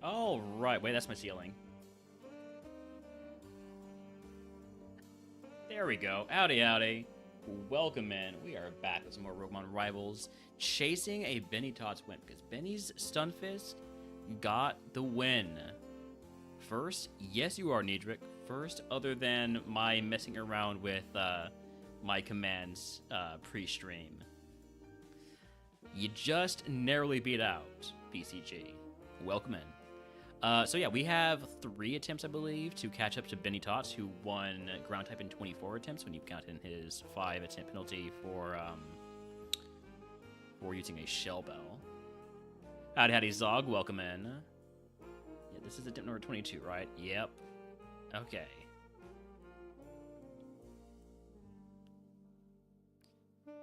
Oh, right. Wait, that's my ceiling. There we go. Howdy, howdy. Welcome in. We are back with some more RogueMon Rivals, chasing a BennyTots win, because Benny's Stunfist got the win. First, yes, you are, Niedric. First, other than my messing around with my commands pre-stream. You just narrowly beat out BCG. Welcome in. So yeah, we have 3 attempts, I believe, to catch up to BennyTots, who won ground type in 24 attempts when you count in his 5 attempt penalty for using a shell bell. Howdy, Zog. Welcome in. Yeah, this is attempt number 22, right? Yep. Okay.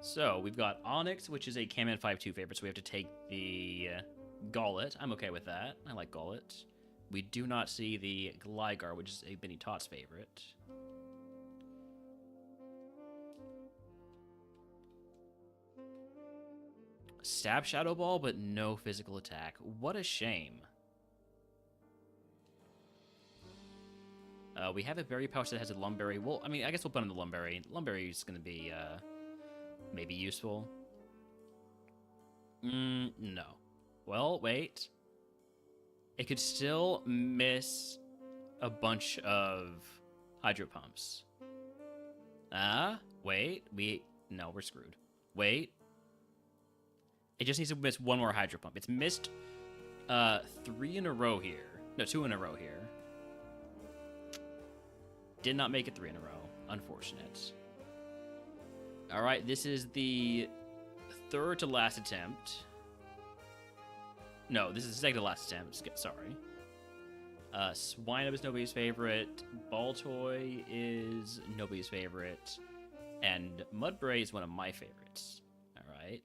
So we've got Onyx, which is a Kamen 5-2 favorite, so we have to take the Gullet. I'm okay with that. I like Gullet. We do not see the Gligar, which is a BennyTots favorite. Stab Shadow Ball, but no physical attack. What a shame. We have a berry pouch that has a Lumberry. Well, I mean, I guess we'll put on the Lumberry. Lumberry is going to be maybe useful. No. Well, wait. It could still miss a bunch of Hydro Pumps. Wait. No, we're screwed. Wait. It just needs to miss one more Hydro Pump. It's missed 3 in a row here. No, 2 in a row here. Did not make it 3 in a row. Unfortunate. Alright, this is the 3rd to last attempt. No, this is the 2nd to last attempt. Sorry. Swinub is nobody's favorite. Baltoy is nobody's favorite. And Mudbray is one of my favorites. Alright.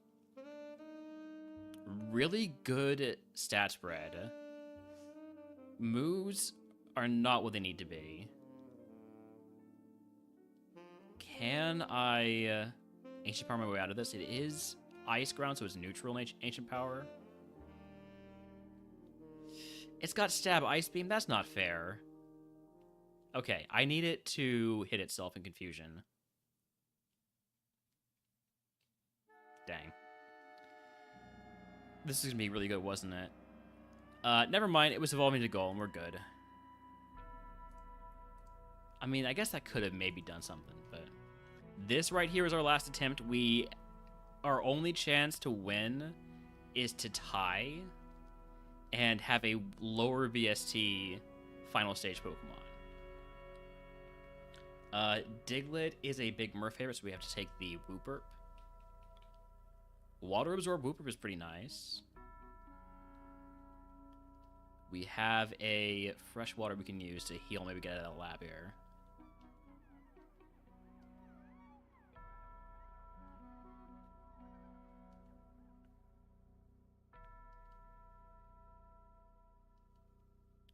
Really good stat spread. Moves are not what they need to be. Can I Ancient Power my way out of this? It is Ice Ground, so it's neutral in Ancient Power. It's got Stab Ice Beam. That's not fair. Okay, I need it to hit itself in Confusion. Dang. This is going to be really good, wasn't it? Never mind. It was evolving to Golem. We're good. I mean, I guess that could have maybe done something, but... This right here is our last attempt. Our only chance to win is to tie and have a lower VST final stage Pokemon. Diglett is a big Murph favorite, so we have to take the Wooperp. Water Absorb Wooperp is pretty nice. We have a fresh water we can use to heal, maybe get out of the lab here.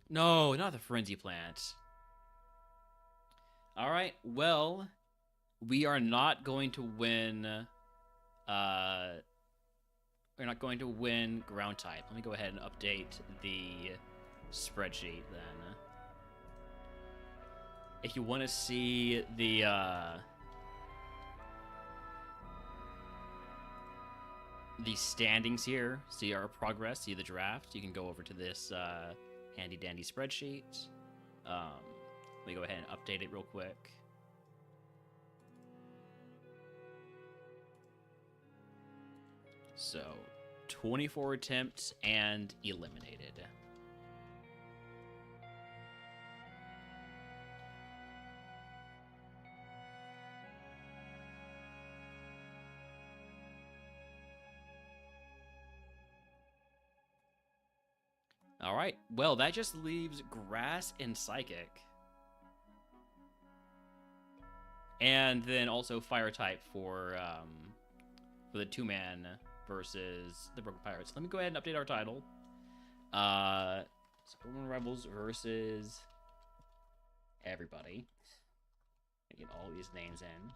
No, not the Frenzy Plant. Alright, well, we are not going to win, we're not going to win Ground type. Let me go ahead and update the spreadsheet then. If you want to see the standings here, see our progress, see the draft, you can go over to this handy dandy spreadsheet. Let me go ahead and update it real quick. So, 24 attempts and eliminated. Alright, well, that just leaves Grass and Psychic. And then also Fire type for the 2-man versus the Broken Pirates. Let me go ahead and update our title. Roman Rebels versus everybody. Get all these names in.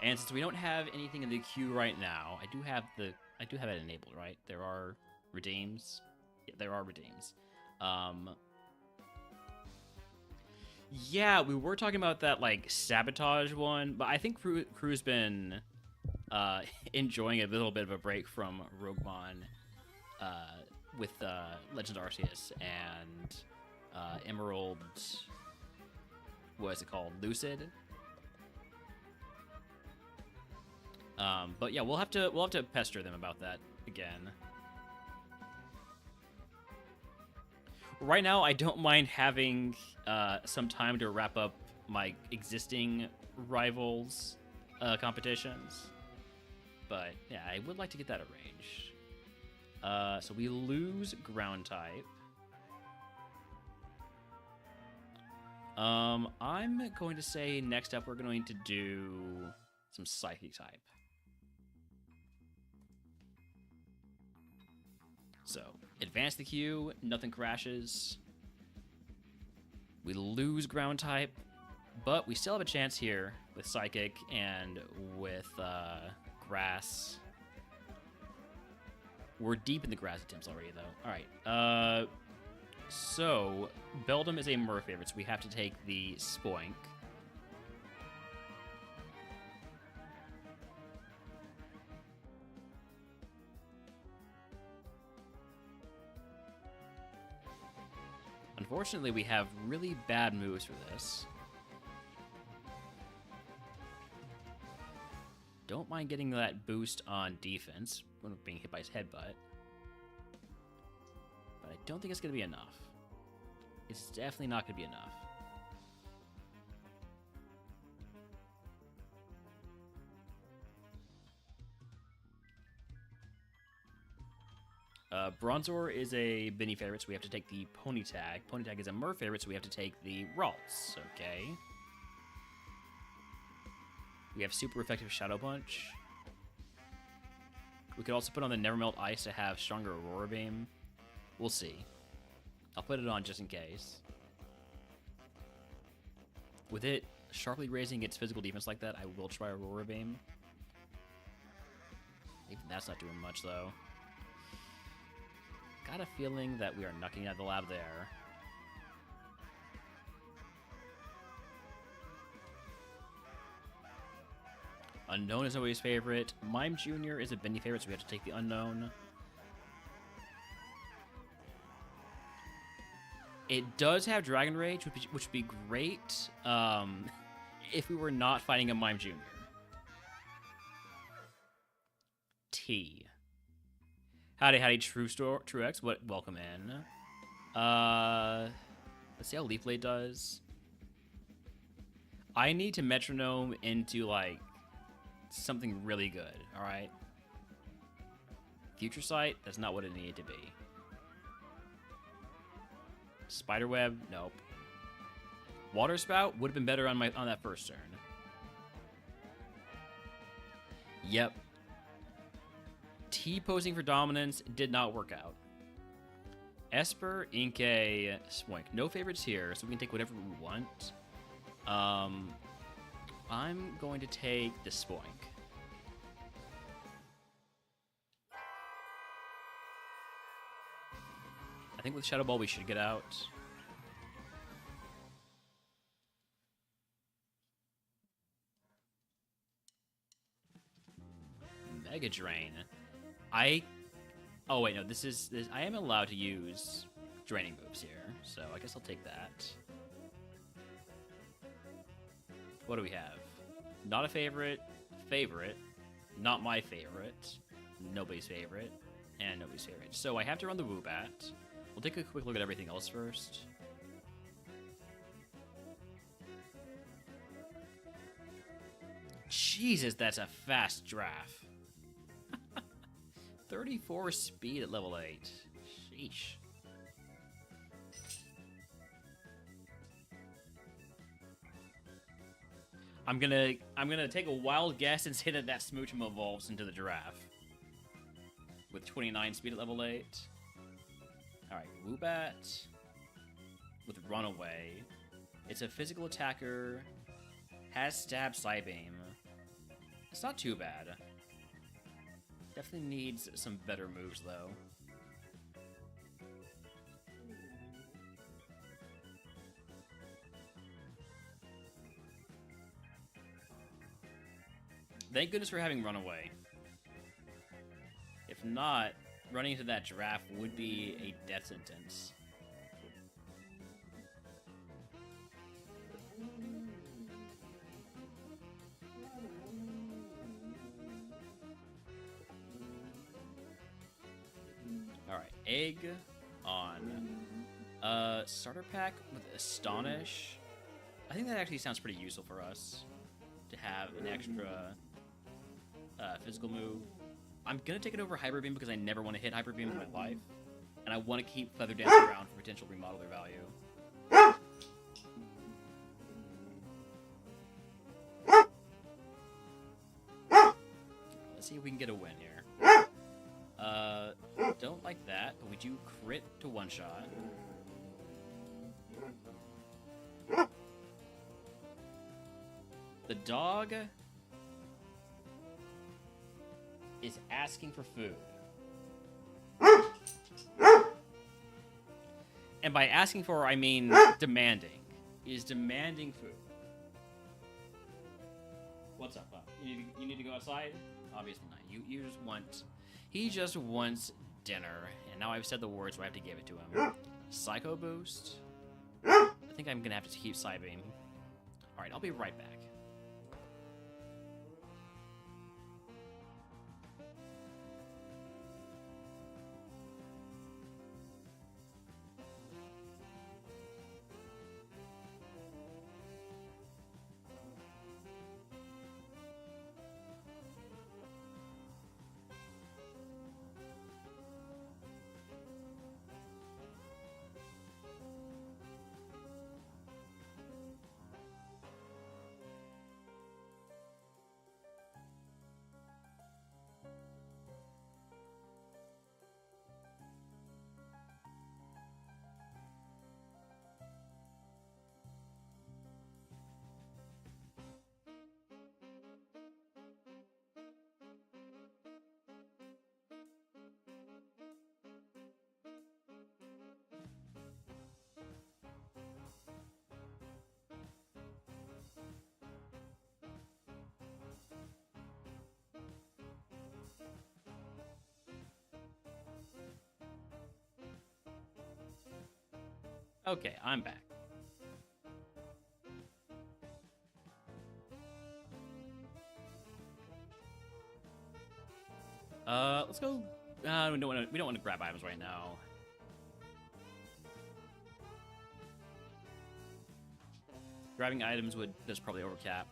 And since we don't have anything in the queue right now, I do have it enabled, right? There are redeems. Yeah, there are redeems. Yeah, we were talking about that like sabotage one, but I think Crew's been enjoying a little bit of a break from RogueMon with Legend Arceus and Emerald. What is it called? Lucid. But yeah, we'll have to pester them about that again. Right now, I don't mind having some time to wrap up my existing rivals competitions, but yeah, I would like to get that arranged. So we lose ground type. I'm going to say next up we're going to do some psychic type. So, advance the queue, nothing crashes. We lose ground type, but we still have a chance here with Psychic and with Grass. We're deep in the Grass attempts already, though. Alright, so Beldum is a Mer favorite, so we have to take the Spoink. Unfortunately, we have really bad moves for this. Don't mind getting that boost on defense when being hit by his headbutt. But I don't think it's going to be enough. It's definitely not going to be enough. Bronzor is a Benny favorite, so we have to take the Pony Tag. Pony Tag is a Mer favorite, so we have to take the Ralts. Okay. We have super effective Shadow Punch. We could also put on the Nevermelt Ice to have stronger Aurora Beam. We'll see. I'll put it on just in case. With it sharply raising its physical defense like that, I will try Aurora Beam. Even that's not doing much, though. Got a feeling that we are knocking out the lab there. Unknown is always favorite. Mime Jr. is a Benny favorite, so we have to take the Unknown. It does have Dragon Rage, which would be great if we were not fighting a Mime Jr. T. Howdy, True X. Welcome in. Let's see how Leaf Blade does. I need to metronome into like something really good. All right. Future Sight. That's not what it needed to be. Spiderweb. Nope. Water Spout would have been better on that first turn. Yep. T posing for dominance did not work out. Esper, Inkay, Spoink. No favorites here, so we can take whatever we want. I'm going to take the Spoink. I think with Shadow Ball we should get out. Mega Drain. Oh wait, no, this I am allowed to use draining moves here, so I guess I'll take that. What do we have? Not a favorite, not my favorite, nobody's favorite, and nobody's favorite. So I have to run the Woobat. We'll take a quick look at everything else first. Jesus, that's a fast draft. 34 speed at level 8. Sheesh. I'm gonna take a wild guess and say that Smoochum evolves into the giraffe. With 29 speed at level 8. Alright, Woobat. With Runaway. It's a physical attacker. Has Stab Psybeam. It's not too bad. Definitely needs some better moves, though. Thank goodness for having Runaway. If not, running into that giraffe would be a death sentence. Alright, egg on. Starter pack with Astonish. I think that actually sounds pretty useful for us to have an extra physical move. I'm gonna take it over Hyper Beam because I never want to hit Hyper Beam in my life, and I want to keep Feather Dance around for potential remodeler value. Let's see if we can get a win here. Don't like that, but we do crit to one shot. The dog is asking for food. And by asking for, I mean demanding. Is demanding food. What's up, Pop? You need to go outside? Obviously not. You just want... He just wants dinner. And now I've said the words, so I have to give it to him. Psycho Boost? I think I'm gonna have to keep Psybeam. Alright, I'll be right back. Okay, I'm back. Let's go. We don't want to grab items right now. Grabbing items would just probably overcap.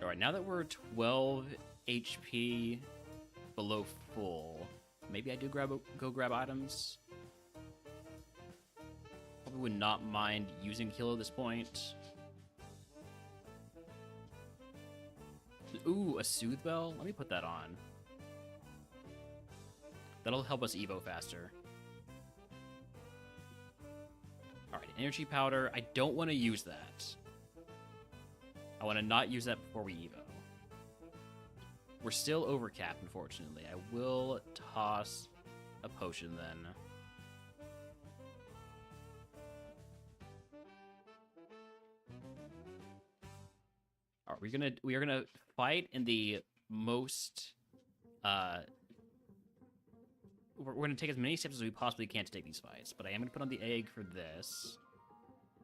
Alright, now that we're 12 HP below full, maybe I do go grab items. Probably would not mind using Kill at this point. Ooh, a Soothe Bell? Let me put that on. That'll help us Evo faster. Alright, Energy Powder. I don't want to use that. I want to not use that before we Evo. We're still overcapped, unfortunately. I will toss a potion then. Alright, we are gonna fight in the most we're gonna take as many steps as we possibly can to take these fights, but I am gonna put on the egg for this.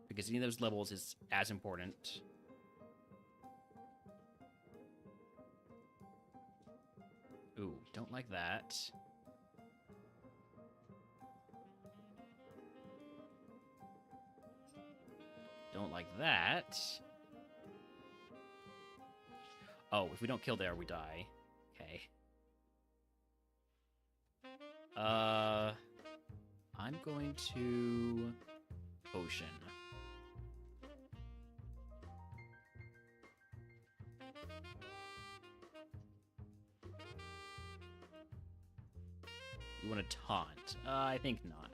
Because any of those levels is as important. Ooh, don't like that. Don't like that. Oh, if we don't kill there, we die. Okay. I'm going to... Potion. You want to taunt? I think not.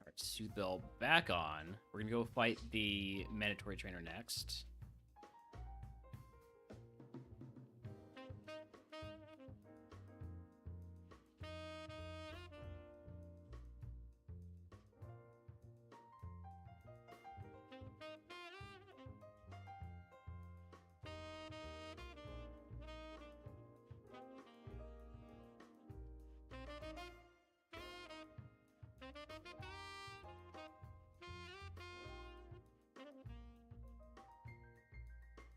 Alright, Soothbell back on. We're gonna go fight the mandatory trainer next.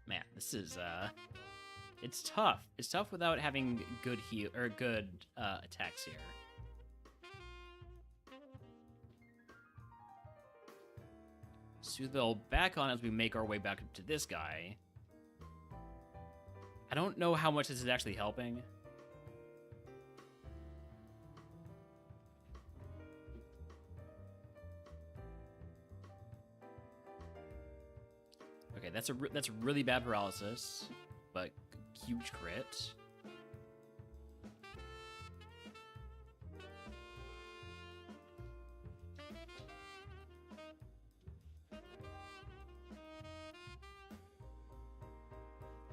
Man, this is it's tough. It's tough without having good heal or good attacks here. Soothbell back on as we make our way back up to this guy. I don't know how much this is actually helping. Okay, that's really bad paralysis, but huge crit.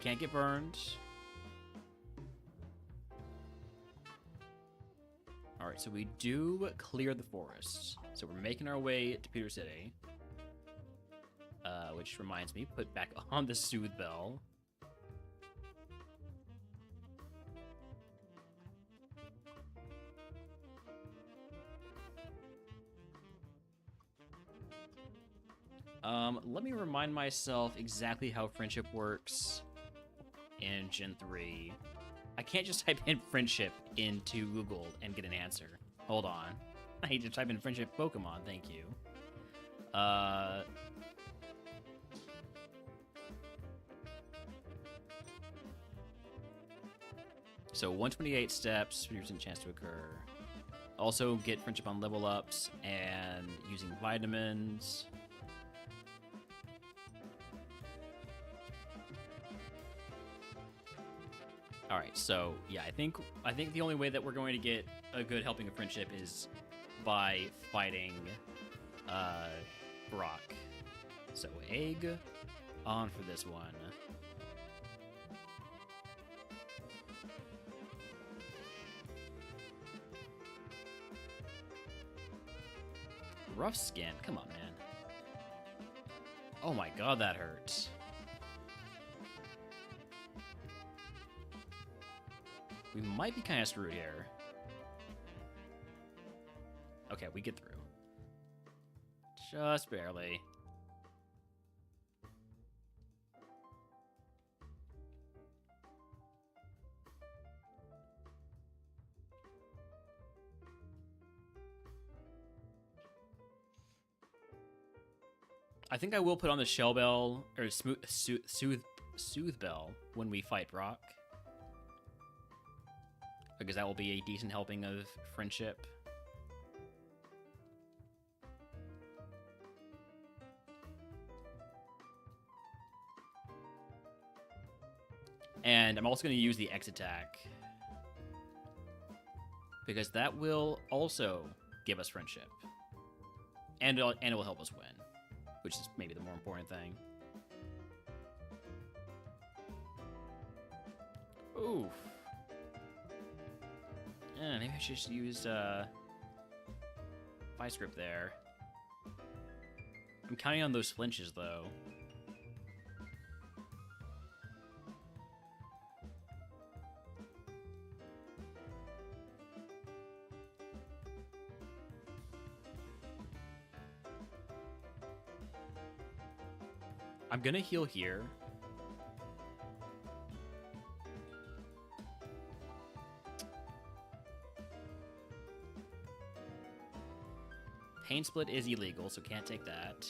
Can't get burned. Alright, so we do clear the forest. So we're making our way to Peter City. Which reminds me, put back on the Soothbell. Let me remind myself exactly how friendship works in Gen 3. I can't just type in friendship into Google and get an answer. Hold on. I need to type in friendship Pokemon, thank you. So 128 steps, 50% chance to occur. Also get friendship on level ups and using vitamins. All right, so yeah, I think the only way that we're going to get a good helping of friendship is by fighting Brock. So egg on for this one. Rough skin. Come on, man. Oh my god, that hurts. We might be kind of screwed here. Okay, we get through. Just barely. I think I will put on the Shell Bell, or Soothe Bell, when we fight Brock. Because that will be a decent helping of friendship. And I'm also going to use the X attack. Because that will also give us friendship. And it will help us win. Which is maybe the more important thing. Oof. Yeah, maybe I should just use Vice Grip there. I'm counting on those flinches though. I'm gonna heal here. Pain Split is illegal, so can't take that.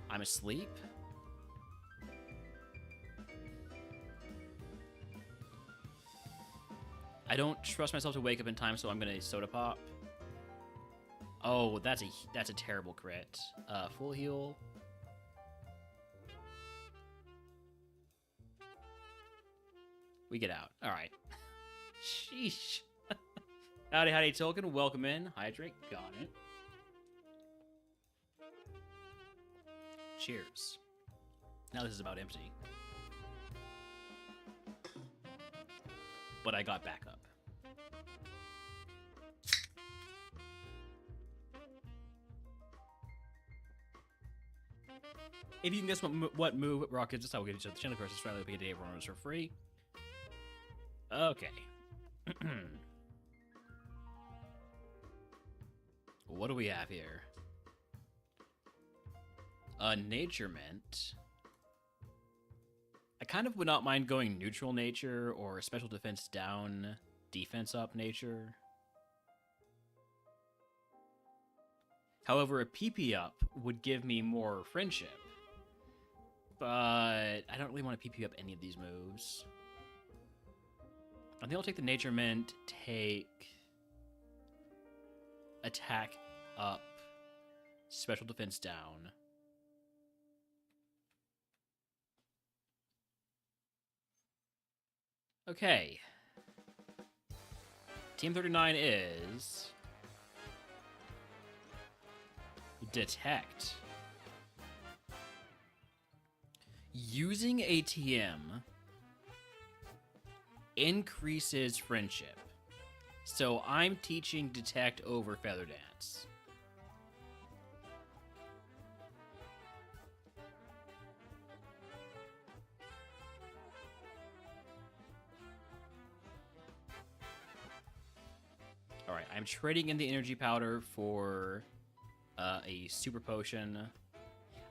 I'm asleep. I don't trust myself to wake up in time, so I'm gonna Soda Pop. Oh, that's a terrible crit. Full heal. We get out. All right. Sheesh. Howdy, Tolkien. Welcome in. Hydrate. Got it. Cheers. Now this is about empty. But I got back up. If you can guess what move Rocket just, I will get each other the channel versus Riley to get everyone for free. Okay. What do we have here? Naturement. I kind of would not mind going neutral nature or special defense down, defense up nature. However, a PP up would give me more friendship. But I don't really want to PP up any of these moves. I think I'll take the naturement, take attack up, special defense down. Okay. Team 39 is detect. Using ATM increases friendship. So I'm teaching detect over feather dance. Alright, I'm trading in the energy powder for a super potion.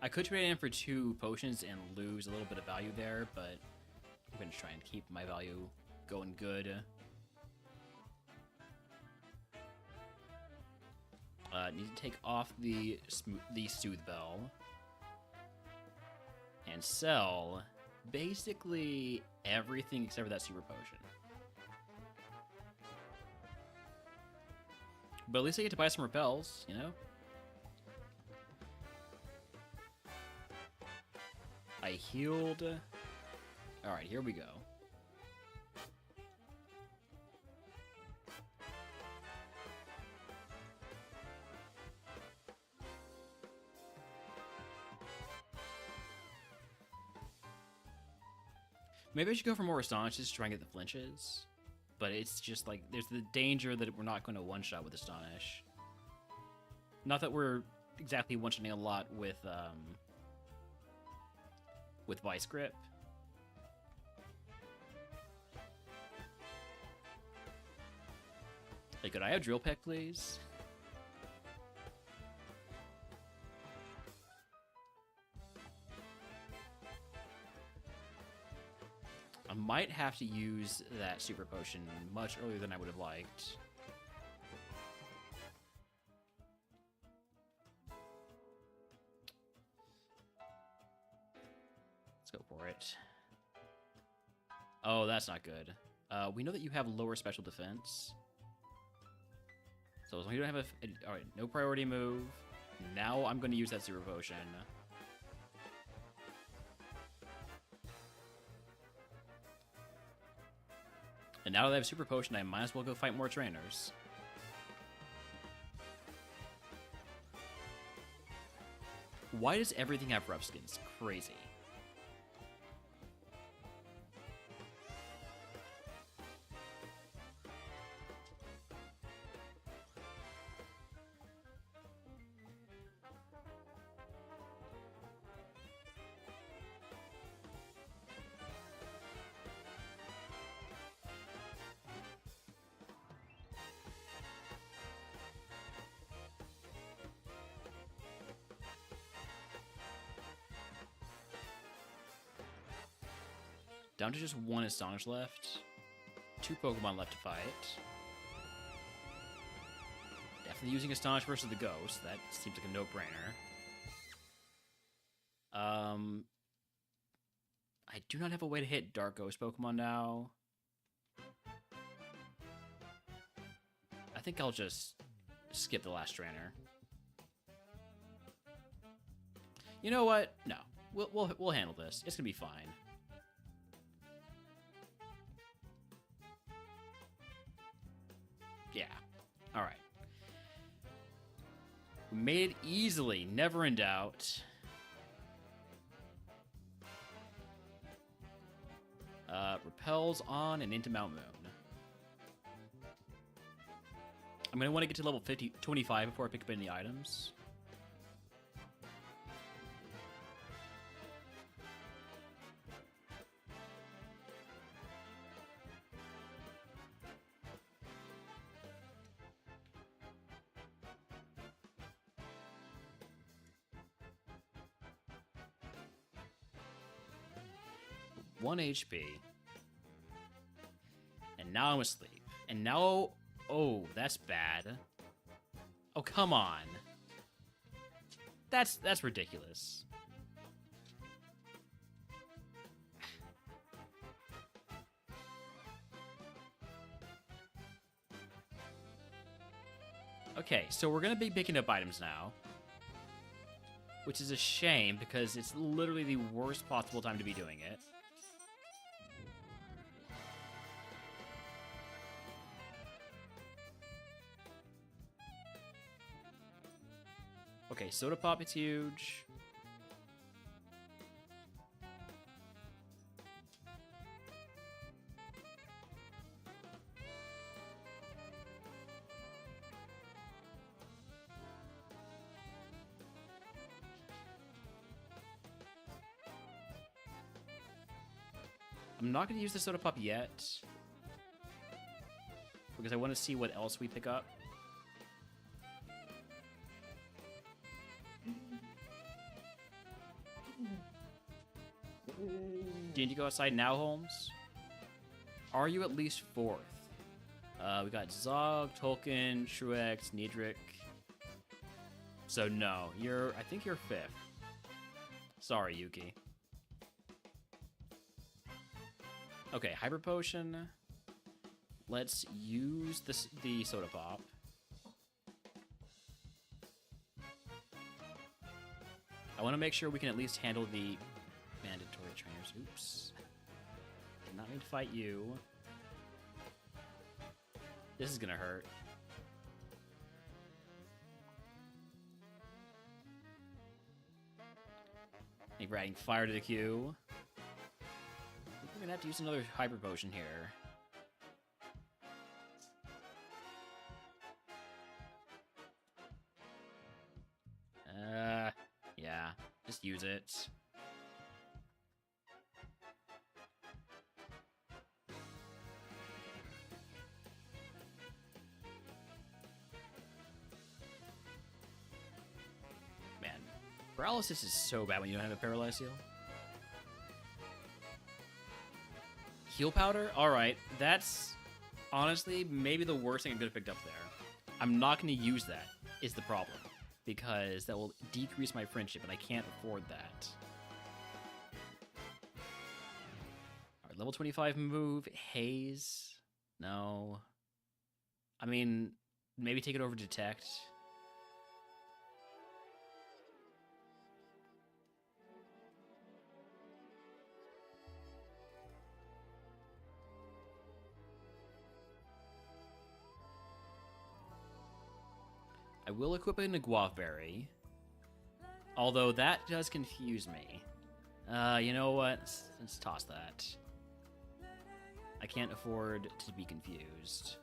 I could trade in for 2 potions and lose a little bit of value there, but I'm going to try and keep my value going good. Need to take off the Soothe Bell and sell basically everything except for that super potion. But at least I get to buy some repels, you know? I healed. Alright, here we go. Maybe I should go for more Astonishes to try and get the flinches. But it's just like, there's the danger that we're not going to one-shot with Astonish. Not that we're exactly one-shotting a lot with Vice Grip. Hey, could I have Drill Peck, please? I might have to use that super potion much earlier than I would have liked. Let's go for it. Oh, that's not good. We know that you have lower special defense. So as long as you don't have a... Alright, no priority move. Now I'm going to use that super potion. And now that I have Super Potion, I might as well go fight more trainers. Why does everything have rough skins? Crazy. Down to just 1 Astonish left. 2 Pokemon left to fight. Definitely using Astonish versus the Ghost. That seems like a no-brainer. I do not have a way to hit Dark Ghost Pokemon now. I think I'll just skip the last trainer. You know what? No. We'll handle this. It's gonna be fine. All right. We made it easily. Never in doubt. Repels on and into Mount Moon. I'm going to want to get to level 25 before I pick up any items. One HP. And now I'm asleep. And now... Oh, that's bad. Oh, come on. That's ridiculous. Okay, so we're gonna be picking up items now. Which is a shame, because it's literally the worst possible time to be doing it. Okay, Soda Pop is huge. I'm not going to use the Soda Pop yet, because I want to see what else we pick up. Do you need to go outside now, Holmes? Are you at least 4th? We got Zog, Tolkien, Truex, Niedric. So no, I think you're 5th. Sorry, Yuki. Okay, Hyper Potion. Let's use the Soda Pop. I want to make sure we can at least handle the mandatory trainers. Oops. Did not mean to fight you. This is gonna hurt. Maybe we're adding fire to the queue. I think we're gonna have to use another Hyper Potion here. Yeah, just use it. Man, paralysis is so bad when you don't have a paralyze heal. Heal powder? Alright, that's honestly maybe the worst thing I could have picked up there. I'm not going to use that, is the problem. Because that will decrease my friendship, and I can't afford that. Alright, level 25 move. Haze. No. I mean, maybe take it over Detect. I will equip it in a Guava Berry, although that does confuse me. You know what? Let's toss that. I can't afford to be confused.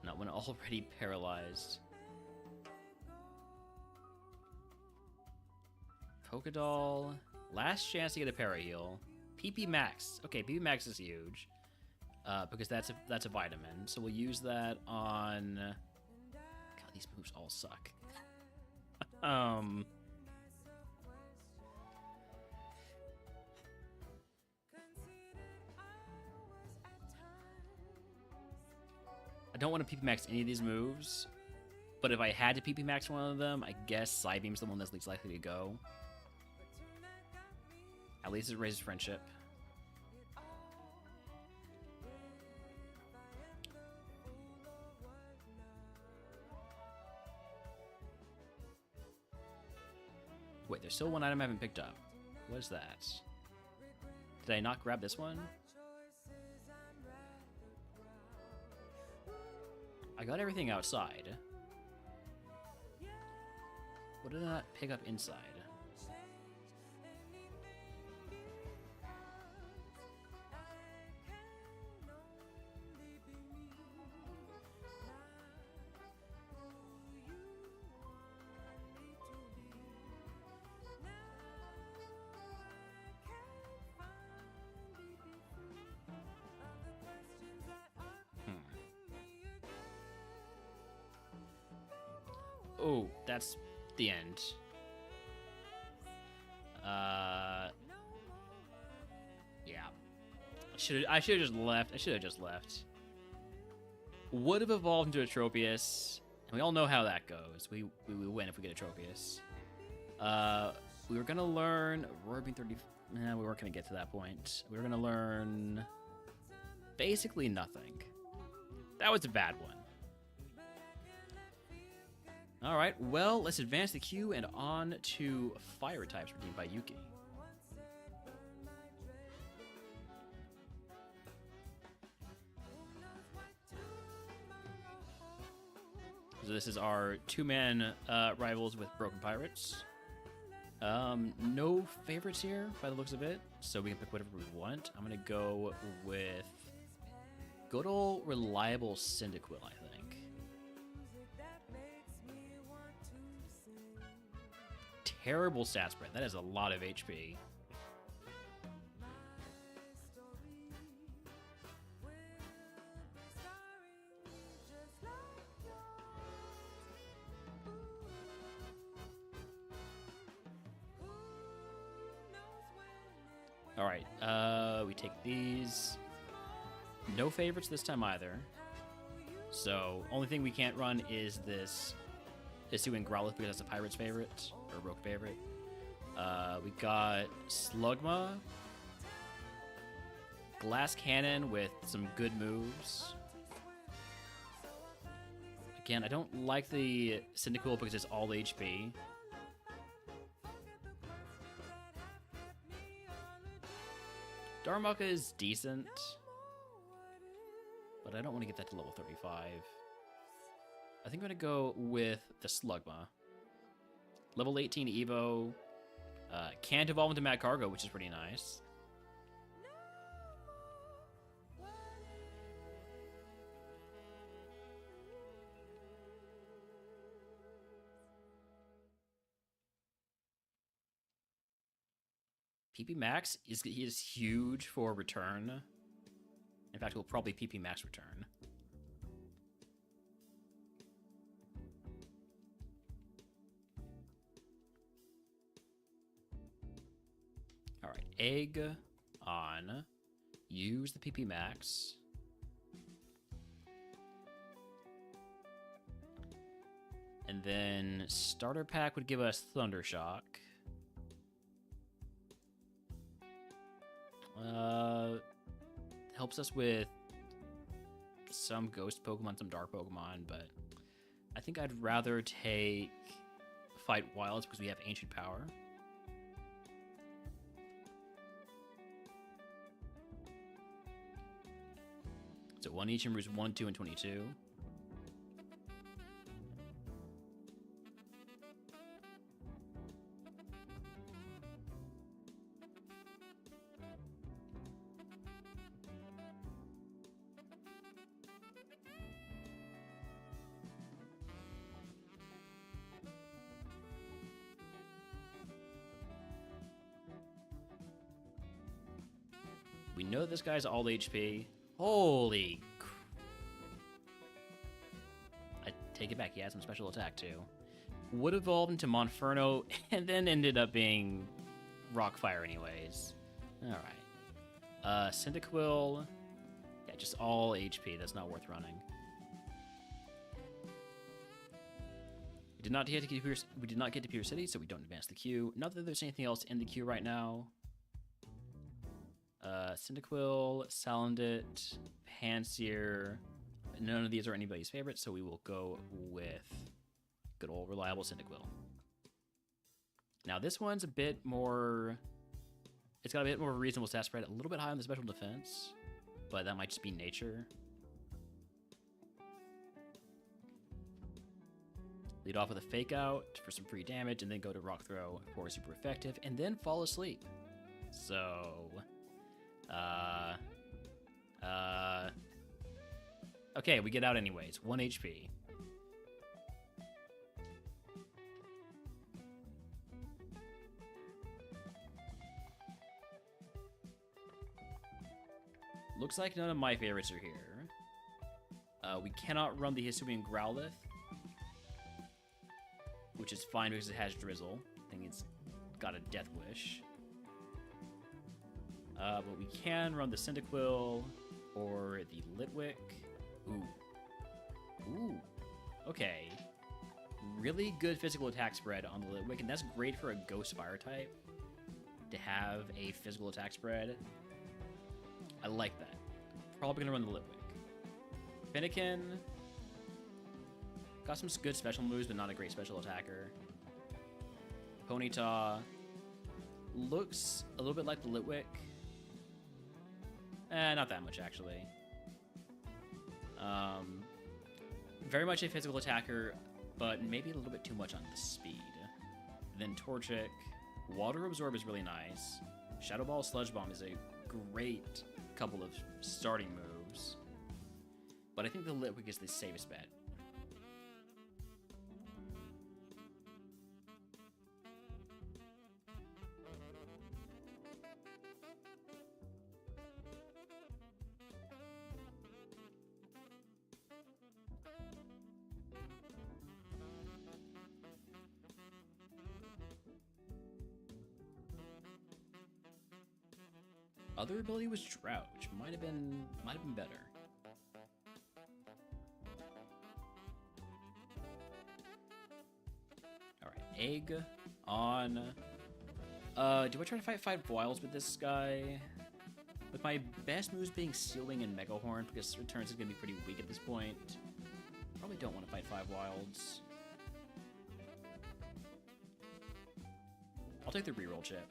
Not when already paralyzed. Pokédoll. Last chance to get a para-heal. PP Max. Okay, PP Max is huge. Because that's a vitamin. So we'll use that on... God, these moves all suck. I don't want to PP Max any of these moves, but if I had to PP Max one of them, I guess Psybeam's the one that's least likely to go. At least it raises friendship. Wait, there's still one item I haven't picked up. What is that? Did I not grab this one? I got everything outside. What did I not pick up inside? Oh, that's the end. Yeah. I should have just left. I should have just left. Would have evolved into a Tropius, and we all know how that goes. We win if we get a Tropius. We were gonna learn Rorbing 30. Nah, we weren't gonna get to that point. We were gonna learn basically nothing. That was a bad one. All right, well, let's advance the queue and on to fire types redeemed by Yuki. So this is our two-man rivals with Broken Pirates. No favorites here by the looks of it, so we can pick whatever we want. I'm gonna go with good old reliable Cyndaquil, I think. Terrible stat spread. That is a lot of HP. All right, we take these. No favorites this time either. So only thing we can't run is this Isuin Growlithe because that's a Pirate's favorite, or Rogue favorite. We got Slugma, Glass Cannon with some good moves. Again, I don't like the Cyndaquil because it's all HP. Darumaka is decent, but I don't want to get that to level 35. I think I'm going to go with the Slugma. Level 18 Evo. Can't evolve into Mad Cargo, which is pretty nice. PP Max he is huge for return. In fact, we'll probably PP Max return. Alright, egg on. Use the PP Max. And then starter pack would give us Thundershock. Helps us with some ghost Pokemon, some dark Pokemon, but I think I'd rather take Fight Wilds because we have Ancient Power. So one each in routes 1, 2, and 22. We know this guy's all HP. Holy I take it back, he had some special attack too. Would evolve into Monferno and then ended up being Rockfire anyways. Alright. Cyndaquil. Yeah, just all HP. That's not worth running. We did not get to Pure City, so we don't advance the queue. Not that there's anything else in the queue right now. Cyndaquil, Salandit, Pansear. None of these are anybody's favorite, so we will go with good old reliable Cyndaquil. Now this one's a bit more... It's got a bit more reasonable stat spread, a little bit high on the special defense, but that might just be nature. Lead off with a fake out for some free damage, and then go to rock throw for super effective, and then fall asleep. So, okay, we get out anyways. 1 HP. Looks like none of my favorites are here. We cannot run the Hisuian Growlithe, which is fine because it has Drizzle. I think it's got a Death Wish. But we can run the Cyndaquil or the Litwick. Ooh. Ooh. Okay. Really good physical attack spread on the Litwick, and that's great for a Ghost Fire type to have a physical attack spread. I like that. Probably gonna run the Litwick. Finnegan got some good special moves, but not a great special attacker. Ponyta looks a little bit like the Litwick. Not that much, actually. Very much a physical attacker, but maybe a little bit too much on the speed. Then Torchic. Water Absorb is really nice. Shadow Ball, Sludge Bomb is a great couple of starting moves. But I think the Litwick is the safest bet. Other ability was Drought, which might have been better. Alright, Egg on. Do I try to fight 5 wilds with this guy? With my best moves being Sealing and Mega Horn, because returns is gonna be pretty weak at this point. Probably don't want to fight 5 wilds. I'll take the reroll chip.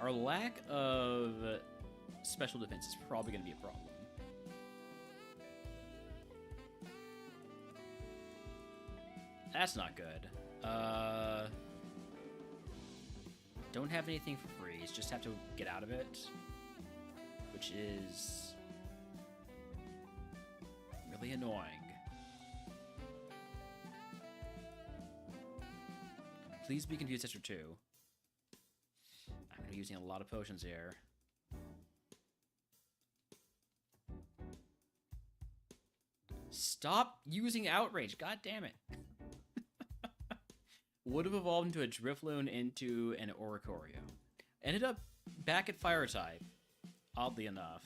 Our lack of special defense is probably going to be a problem. That's not good. Don't have anything for freeze, just have to get out of it, which is really annoying. Please be Confused Sister 2. I'm using a lot of potions here. Stop using Outrage, god damn it. Would have evolved into a Drifloon into an Oricorio. Ended up back at Fire type, oddly enough.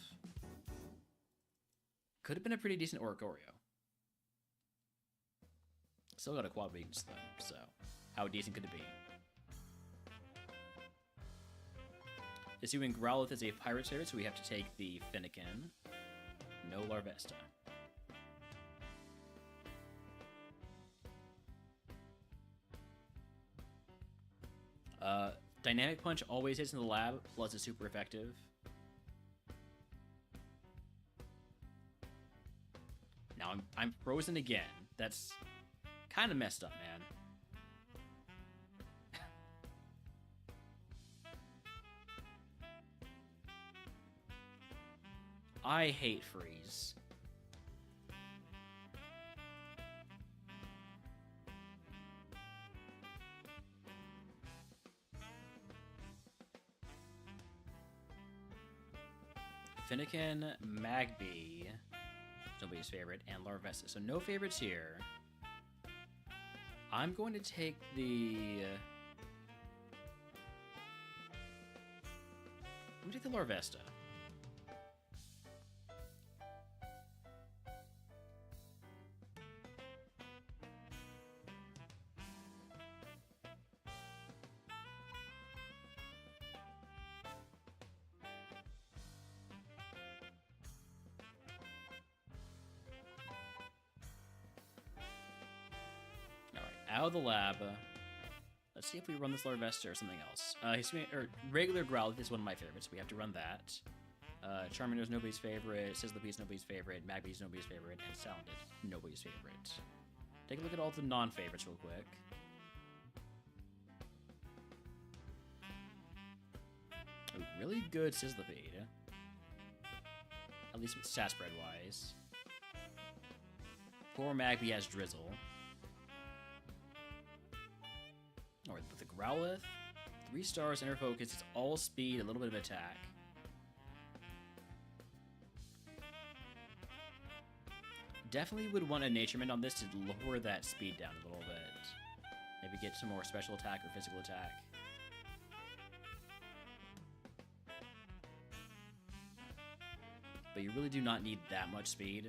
Could have been a pretty decent Oricorio. Still got a quad weakness though, so how decent could it be? Assuming Growlithe is a pirate favorite, so we have to take the Finnegan. No Larvesta. Dynamic Punch always hits in the lab, plus is super effective. Now I'm frozen again. That's kind of messed up, man. I hate freeze. Finnegan, Magby, nobody's favorite, and Larvesta. So no favorites here. I'm going to take the... I'm going to take the Larvesta. out of the lab. Let's see if we run this Larvesta or something else. Regular Growlithe is one of my favorites. We have to run that. Charmander's nobody's favorite. Sizzlipee's nobody's favorite. Magby's nobody's favorite. And Salandit, nobody's favorite. Take a look at all the non-favorites real quick. A really good Sizzlipede. At least with stat spread wise. Poor Magby has Drizzle. Alright, with the Growlithe, 3 stars, inner focus, it's all speed, a little bit of attack. Definitely would want a Naturement on this to lower that speed down a little bit. Maybe get some more special attack or physical attack. But you really do not need that much speed.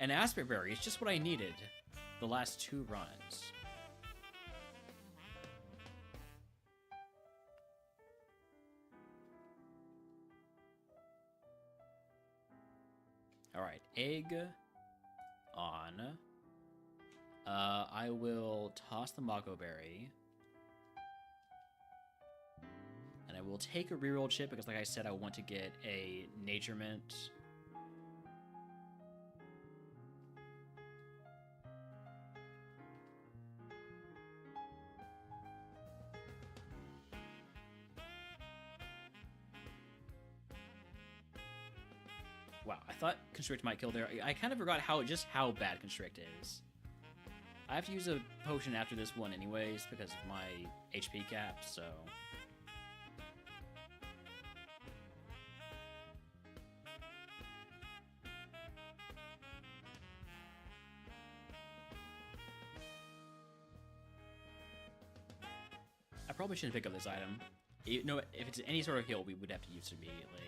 An Aspect Berry is just what I needed the last 2 runs. Alright, egg on. I will toss the Mako Berry. And I will take a reroll chip because, like I said, I want to get a Naturement. Wow, I thought Constrict might kill there. I kind of forgot how bad Constrict is. I have to use a potion after this one anyways because of my HP cap, so... I probably shouldn't pick up this item. No, if it's any sort of heal, we would have to use it immediately.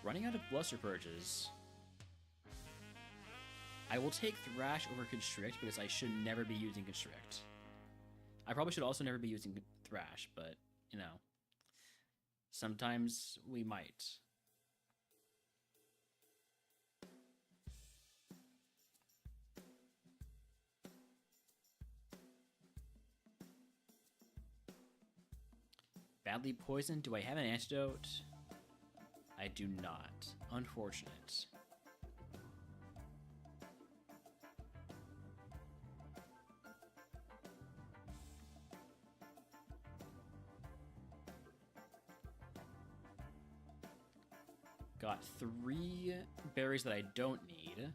Running out of Bluster Purges. I will take Thrash over Constrict because I should never be using Constrict. I probably should also never be using Thrash, but, you know, sometimes we might. Badly poisoned? Do I have an antidote? I do not. Unfortunate. Got 3 berries that I don't need.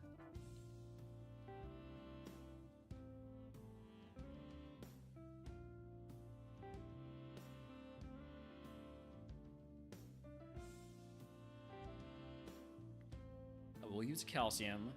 We'll use calcium.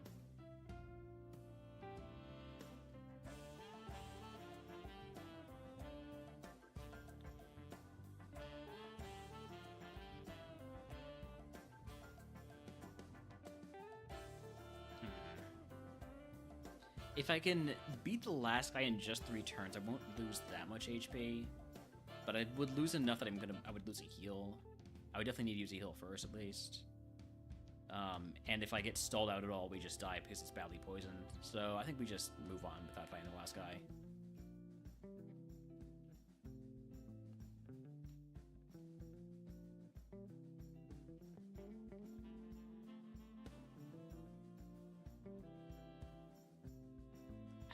If I can beat the last guy in just 3 turns, I won't lose that much HP. But I would lose enough that I would lose a heal. I would definitely need to use a heal first, at least. And if I get stalled out at all, we just die because it's badly poisoned. So I think we just move on without fighting the last guy.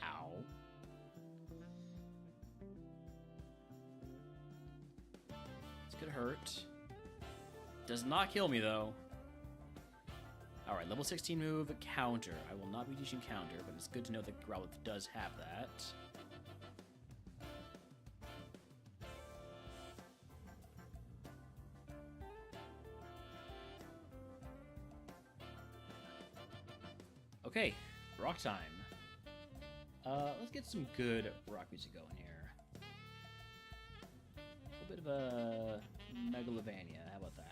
Ow. This could hurt. Does not kill me, though. Alright, level 16 move, Counter. I will not be teaching Counter, but it's good to know that Growlithe does have that. Okay, rock time. Let's get some good rock music going here. A little bit of a Megalovania, how about that?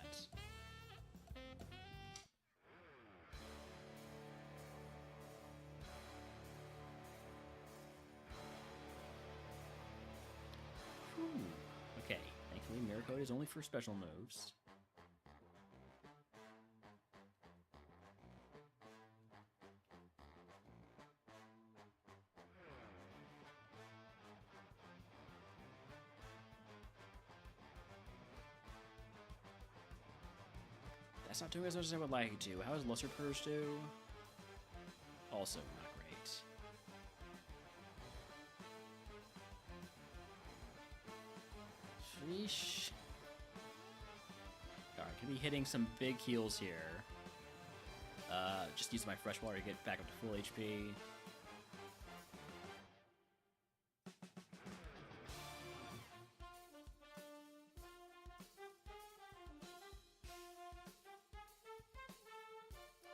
code is only for special moves. That's not doing as much as I would like it to. How does Lesser Purge do? Also not great. Sheesh. Alright, gonna be hitting some big heals here. Just use my fresh water to get back up to full HP.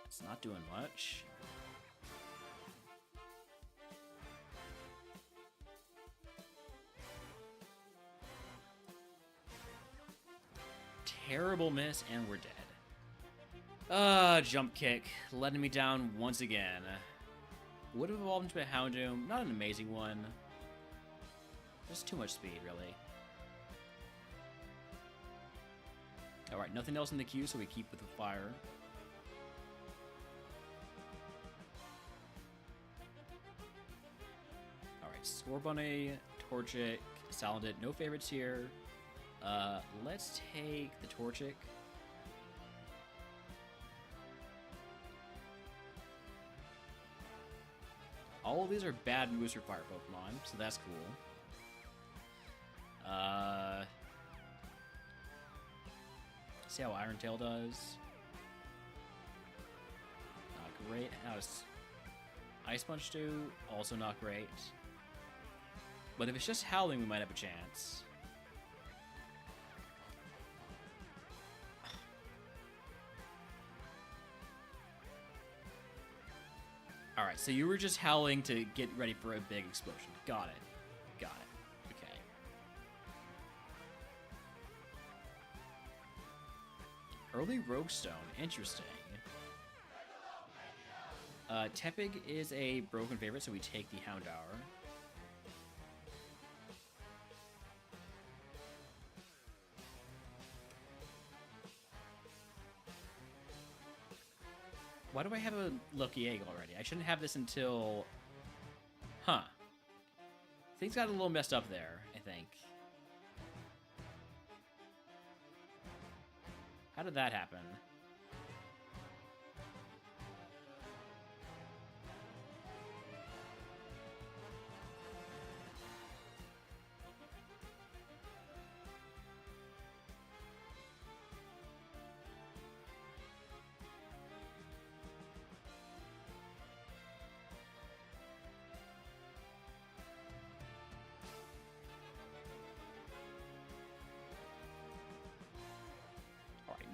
It's not doing much. Terrible miss, and we're dead. Jump kick, letting me down once again. Would have evolved into a Houndoom. Not an amazing one. Just too much speed, really. Alright, nothing else in the queue, so we keep with the fire. Alright, Scorbunny, Torchic, Salandit, no favorites here. Let's take the Torchic. All of these are bad moves for fire Pokemon, so that's cool. See how Iron Tail does. Not great. How does Ice Punch do? Also not great. But if it's just Howling, we might have a chance. Alright, so you were just howling to get ready for a big explosion. Got it. Got it. Okay. Early Rogue Stone. Interesting. Tepig is a broken favorite, so we take the Houndour. Why do I have a Lucky Egg already? I shouldn't have this until... Huh. Things got a little messed up there, I think. How did that happen?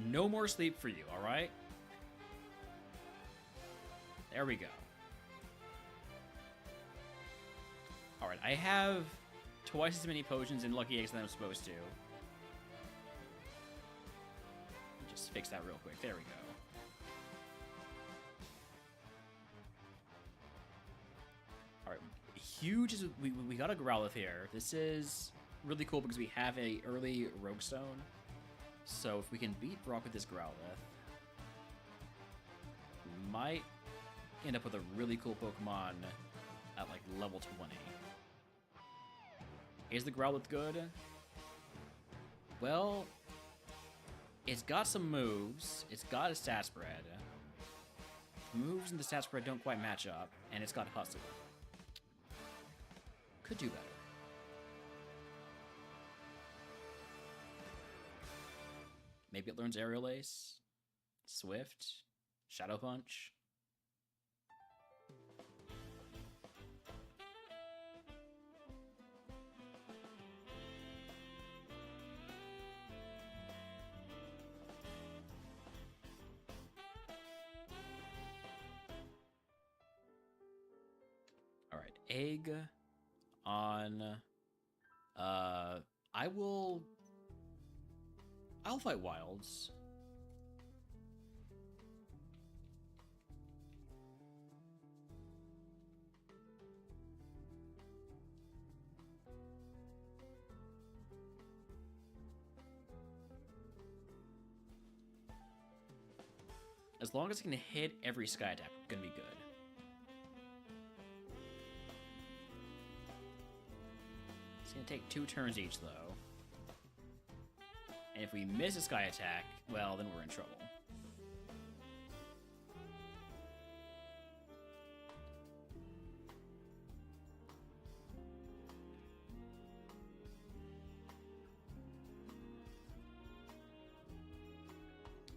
No more sleep for you, alright? There we go. Alright, I have twice as many potions and Lucky Eggs than I'm supposed to. Just fix that real quick. There we go. Alright, huge is... We got a Growlithe here. This is really cool because we have a early Rogue Stone. So if we can beat Brock with this Growlithe, we might end up with a really cool Pokemon at like level 20. Is the Growlithe good? Well, it's got some moves. It's got a stat spread. The moves and the stat spread don't quite match up, and it's got Hustle. Could do better. Maybe it learns Aerial Ace, Swift, Shadow Punch. All right, egg on. I'll fight Wilds. As long as it can hit every sky attack, we're gonna be good. It's gonna take 2 turns each, though. And if we miss a sky attack, well, then we're in trouble.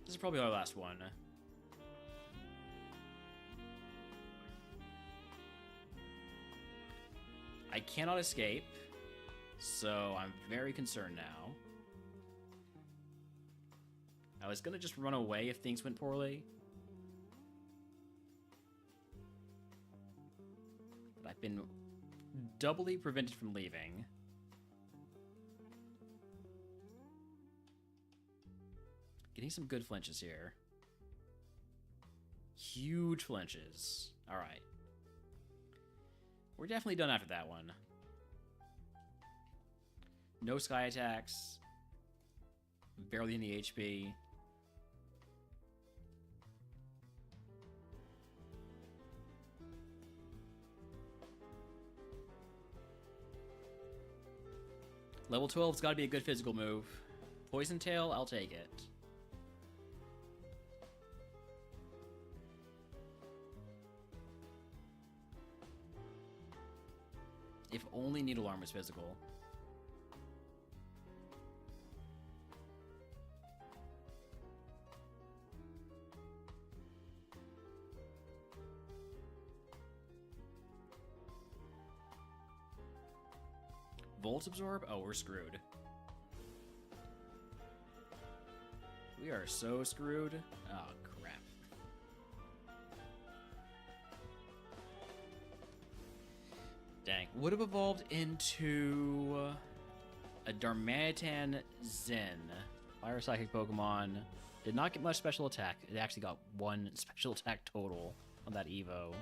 This is probably our last one. I cannot escape, so I'm very concerned now. I was gonna just run away if things went poorly. But I've been doubly prevented from leaving. Getting some good flinches here. Huge flinches. Alright. We're definitely done after that one. No sky attacks. Barely any HP. Level 12's gotta be a good physical move. Poison Tail, I'll take it. If only Needle Arm was physical. Volt Absorb? Oh, we're screwed. We are so screwed. Oh, crap. Dang. Would have evolved into a Darmanitan Zen. Fire Psychic Pokemon. Did not get much special attack. It actually got 1 special attack total on that Evo.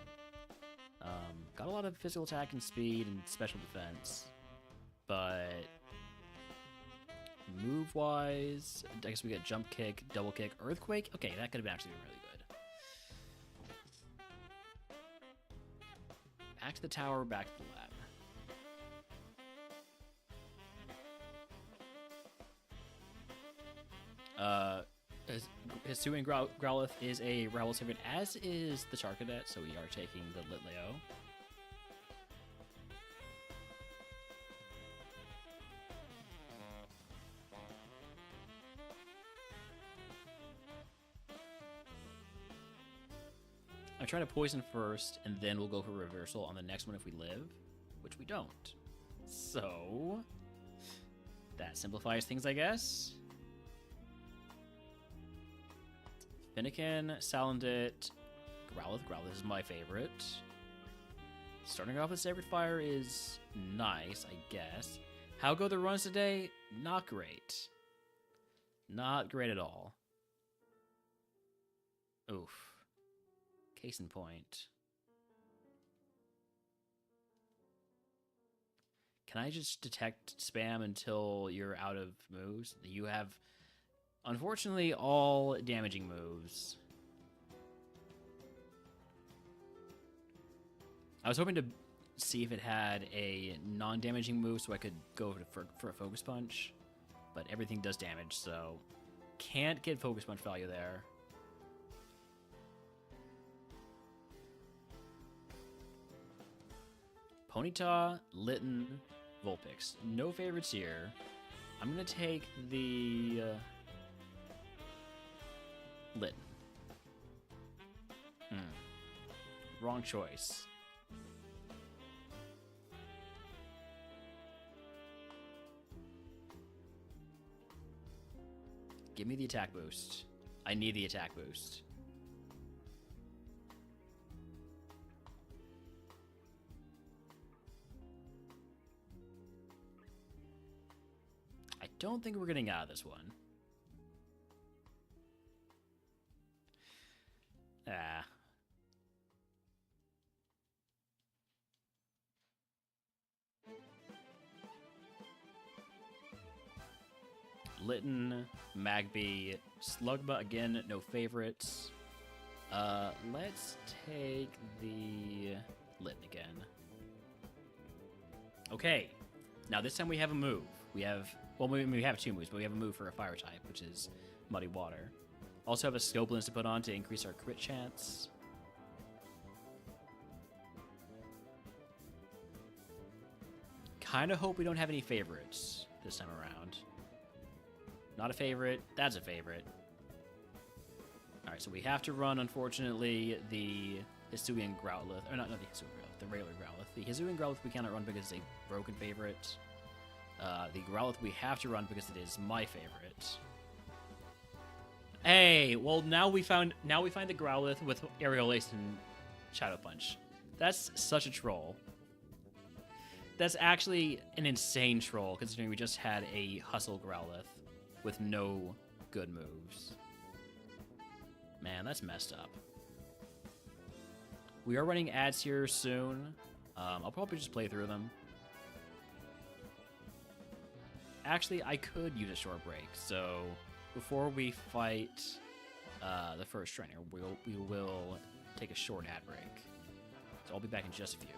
Got a lot of physical attack and speed and special defense. But move-wise, I guess we get Jump Kick, Double Kick, Earthquake. Okay, that could have actually been really good. Back to the tower, back to the lab. Hisuian Growlithe is a Rival Servant, as is the Charcadet, so we are taking the Litleo. I'm trying to poison first, and then we'll go for reversal on the next one if we live, which we don't. So, that simplifies things, I guess. Fennekin, Salandit, Growlithe. Growlithe is my favorite. Starting off with Sacred Fire is nice, I guess. How go the runs today? Not great. Not great at all. Oof. Case in point. Can I just detect spam until you're out of moves? You have, unfortunately, all damaging moves. I was hoping to see if it had a non-damaging move so I could go for a Focus Punch, but everything does damage, so can't get Focus Punch value there. Ponyta, Litten, Vulpix. No favorites here. I'm going to take the Litten. Wrong choice. Give me the attack boost. I need the attack boost. I don't think we're getting out of this one. Ah. Litten, Magby, Slugma, again, no favorites. Let's take the Litten again. Okay, now this time we have a move. We have, well, we have two moves, but we have a move for a fire type, which is Muddy Water. Also have a scope lens to put on to increase our crit chance. Kind of hope we don't have any favorites this time around. Not a favorite, that's a favorite. Alright, so we have to run, unfortunately, the Hisuian Growlithe. Or not the Hisuian Growlithe, the regular Growlithe. The Hisuian Growlithe we cannot run because it's a broken favorite. The Growlithe we have to run because it is my favorite. Hey, well now we find the Growlithe with Aerial Ace and Shadow Punch. That's such a troll. That's actually an insane troll, considering we just had a Hustle Growlithe with no good moves. Man, that's messed up. We are running ads here soon. I'll probably just play through them. Actually, I could use a short break, so before we fight the first trainer, we will take a short ad break. So I'll be back in just a few.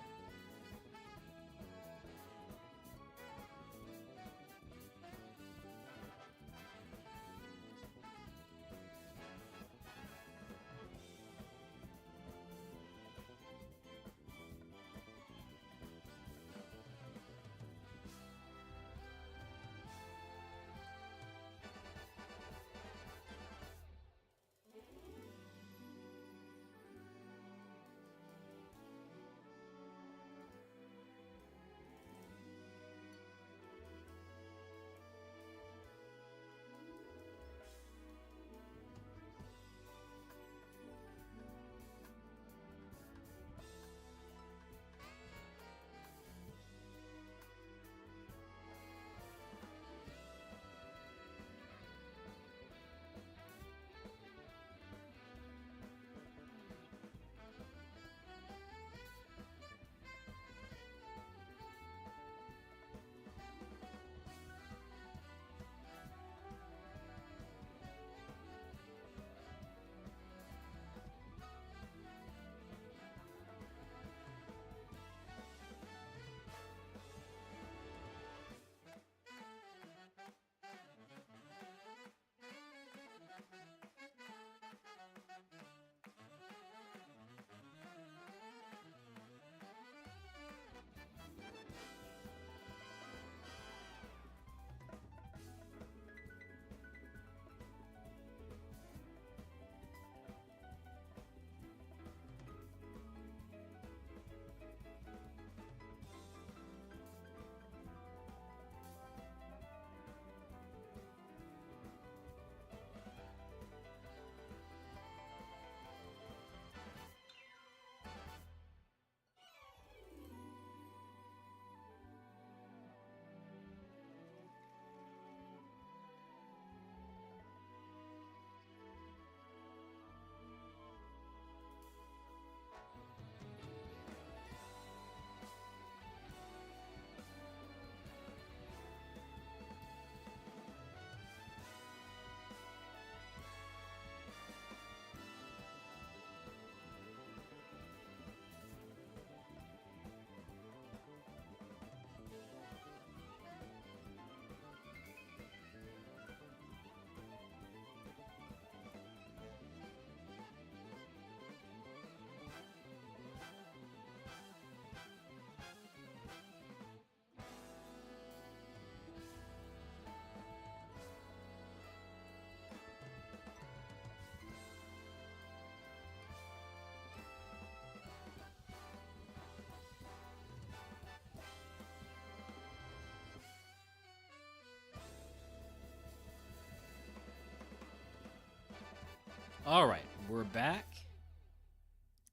All right, we're back.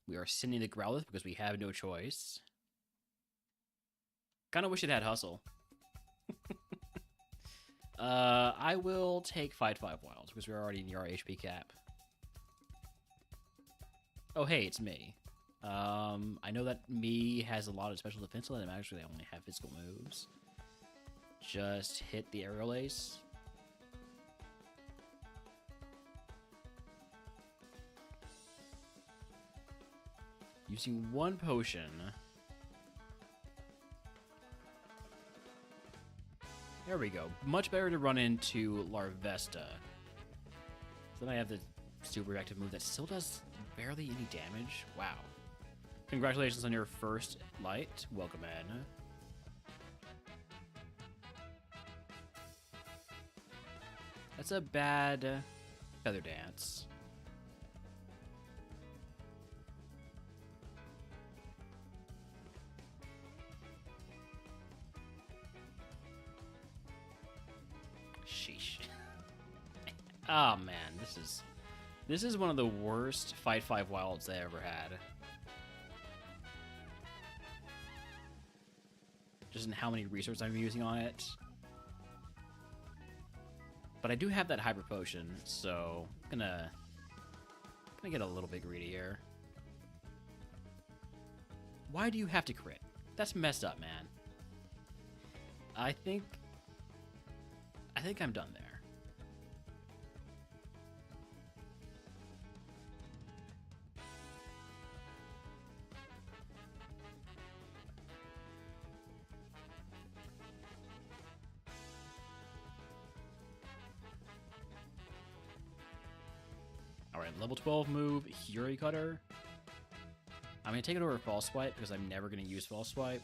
We are sending the Growlithe because we have no choice. Kind of wish it had Hustle. I will take Fight 5 Wilds because we're already near our HP cap. Oh, hey, it's me. I know that me has a lot of special defense, and actually I only have physical moves. Just hit the Aerial Ace. Using one potion. There we go. Much better to run into Larvesta. So then I have the super active move that still does barely any damage. Wow. Congratulations on your first light. Welcome in. That's a bad feather dance. Sheesh. Oh man, this is one of the worst Fight 5 wilds I ever had. Just in how many resources I'm using on it. But I do have that hyper potion, so I'm gonna get a little bit greedy here. Why do you have to crit? That's messed up, man. I think I'm done there. Alright, level 12 move, Fury Cutter. I'm going to take it over False Swipe because I'm never going to use False Swipe.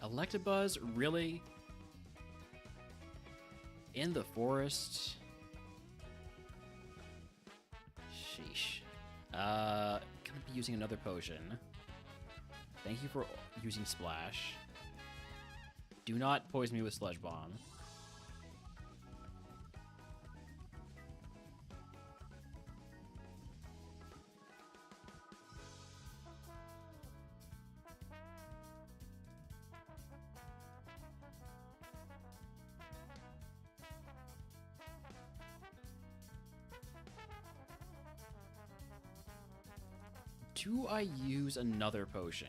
Electabuzz, really? In the forest? Sheesh. Gonna be using another potion. Thank you for using Splash. Do not poison me with Sludge Bomb. Do I use another potion?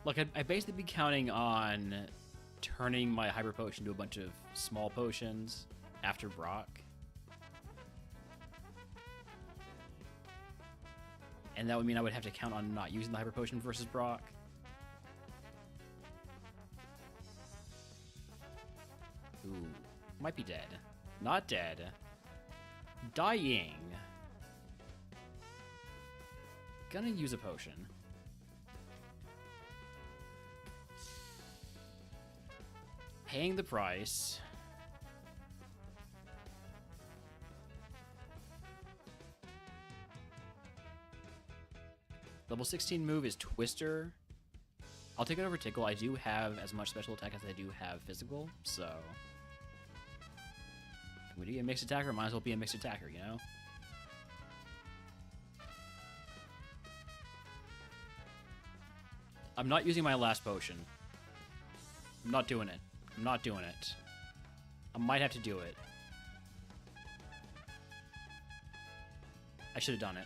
Look, I'd basically be counting on turning my Hyper Potion to a bunch of small potions after Brock. And that would mean I would have to count on not using the Hyper Potion versus Brock. Ooh, might be dead. Not dead. Dying. Gonna use a potion. Paying the price. Level 16 move is Twister. I'll take it over Tickle. I do have as much special attack as I do have physical, so... When you get a mixed attacker, might as well be a mixed attacker, you know? I'm not using my last potion. I'm not doing it. I'm not doing it. I might have to do it. I should have done it.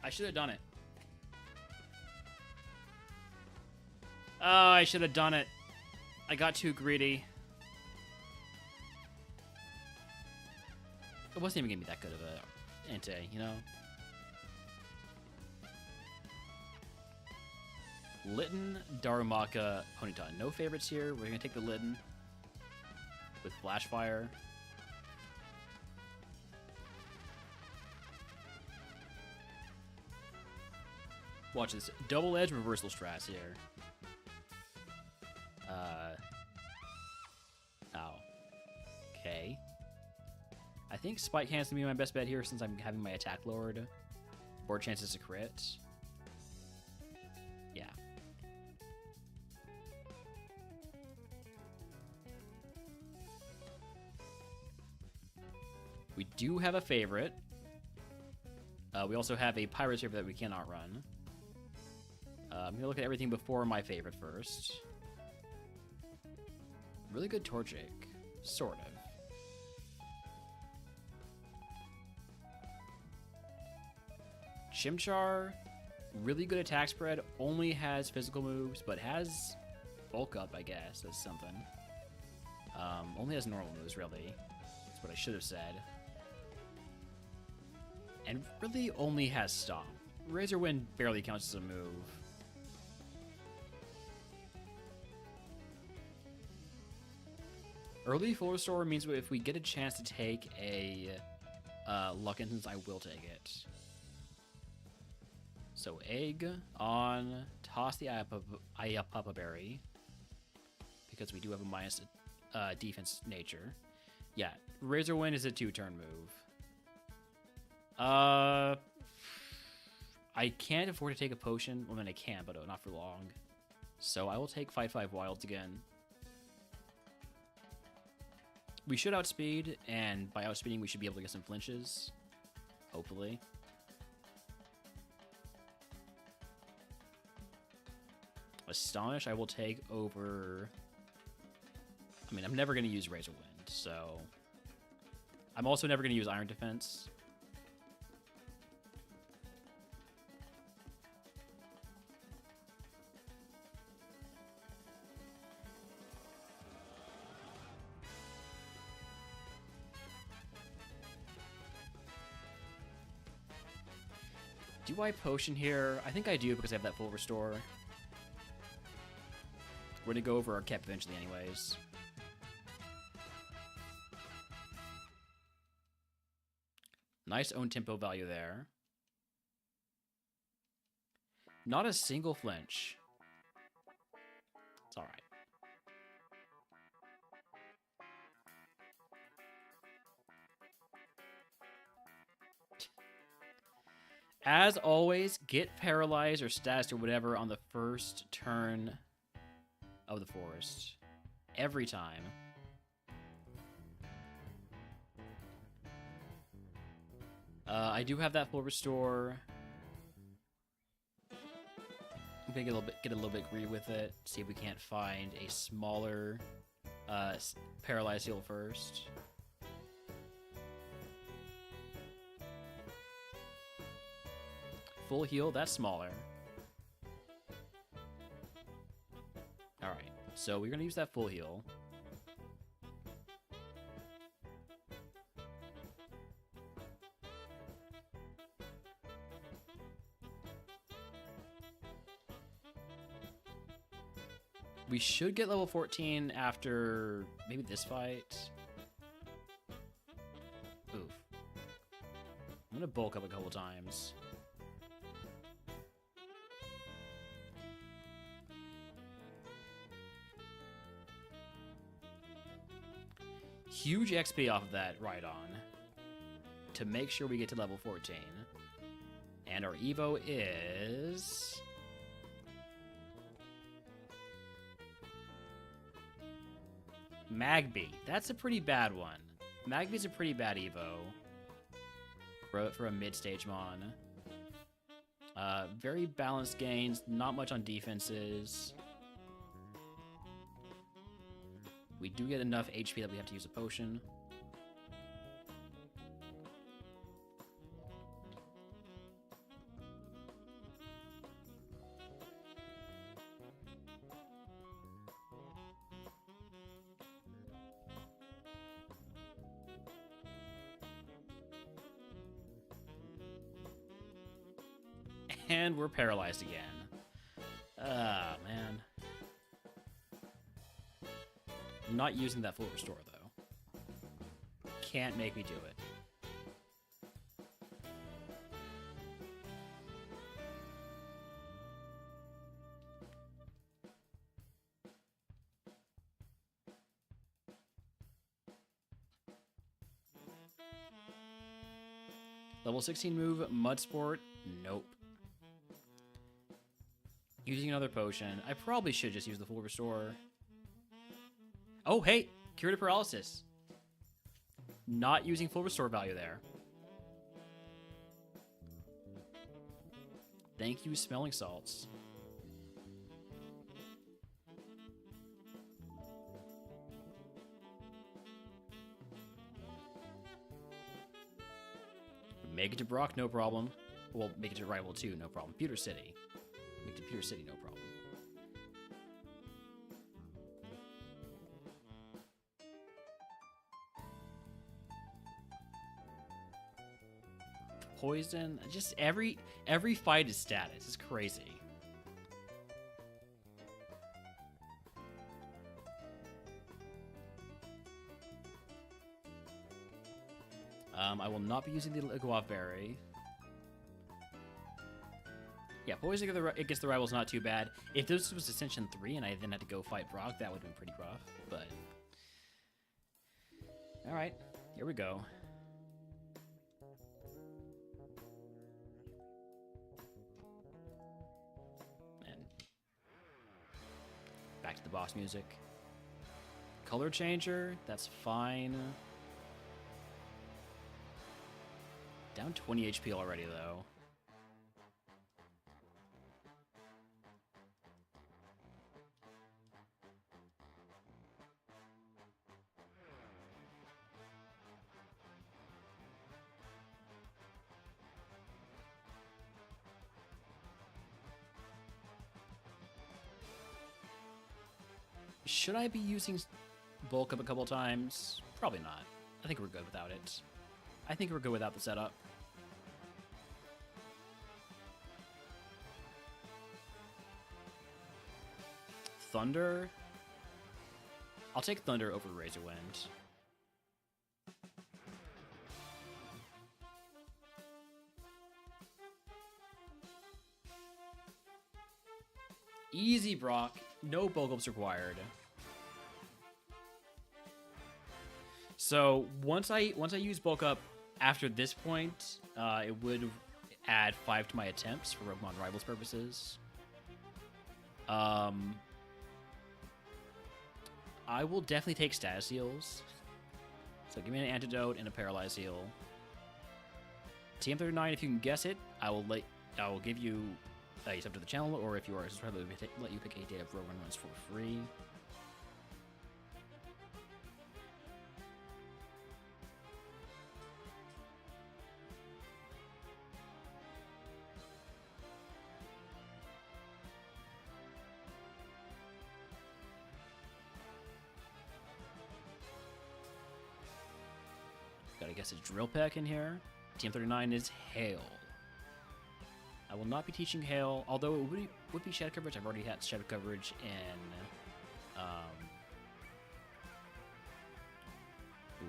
I should have done it. Oh, I should have done it. I got too greedy. It wasn't even gonna be that good of a ante, you know? Litten, Darumaka, Ponyta. No favorites here. We're gonna take the Litten with Flash Fire. Watch this. Double Edge Reversal Strats here. Ow. Okay. I think Spike Hand's gonna be my best bet here since I'm having my attack lowered. More chances to crit. Yeah. We do have a favorite. We also have a Pirate's favorite that we cannot run. I'm going to look at everything before my favorite first. Really good Torchic. Sort of. Chimchar, really good attack spread, only has physical moves, but has bulk up, I guess. That's something. Only has normal moves, really. That's what I should have said. And really only has Stomp. Razor Wind barely counts as a move. Early full restore means if we get a chance to take a Luck Instance, I will take it. So egg on, toss the Ayapapa Berry, because we do have a minus defense nature. Yeah, Razor Wind is a 2-turn move. I can't afford to take a potion. Well, I mean, I can, but not for long. So I will take 5/5 Wilds again. We should outspeed, and by outspeeding, we should be able to get some flinches. Hopefully. Astonish, I will take over... I mean, I'm never going to use Razor Wind, so... I'm also never going to use Iron Defense. Do I potion here? I think I do because I have that full restore. We're going to go over our cap eventually anyways. Nice own tempo value there. Not a single flinch. It's alright. As always, get paralyzed or status or whatever on the first turn of the forest. Every time. I do have that full restore. I'm gonna get a little bit greedy with it. See if we can't find a smaller paralyzed heal first. Full heal, that's smaller. Alright, so we're gonna use that full heal. We should get level 14 after maybe this fight. Oof. I'm gonna bulk up a couple times. Huge XP off of that Rhydon to make sure we get to level 14. And our Evo is... Magby. That's a pretty bad one. Magby's a pretty bad Evo for a mid-stage Mon. Very balanced gains, not much on defenses. We do get enough HP that we have to use a potion. And we're paralyzed again. Ah, man. I'm not using that full restore, though. Can't make me do it. Level 16 move, Mud Sport. Nope. Using another potion. I probably should just use the full restore. Oh, hey! Curative Paralysis. Not using full restore value there. Thank you, Smelling Salts. Make it to Brock, no problem. Well, make it to Rival 2, no problem. Pewter City. Make it to Pewter City, no problem. poison. Just every fight is status. It's crazy. I will not be using the Guava Berry. Yeah, poison against the rival is not too bad. If this was Ascension 3 and I then had to go fight Brock, that would have been pretty rough. But all right, here we go. And back to the boss music. Color changer, that's fine. Down 20 HP already, though. Should I be using bulk up a couple times? Probably not. I think we're good without it. I think we're good without the setup. Thunder? I'll take Thunder over Razor Wind. Easy, Brock. No bulk ups required. So once I use bulk up after this point, it would add 5 to my attempts for RogueMon Rivals purposes. I will definitely take status heals. So give me an antidote and a paralyze heal. TM39, if you can guess it, I will give you a sub to the channel, or if you are a subscriber, let you pick a day of RogueMon runs for free. Gotta guess a drill peck in here. TM39 is Hail. I will not be teaching Hail, although it would be shadow coverage. I've already had shadow coverage in.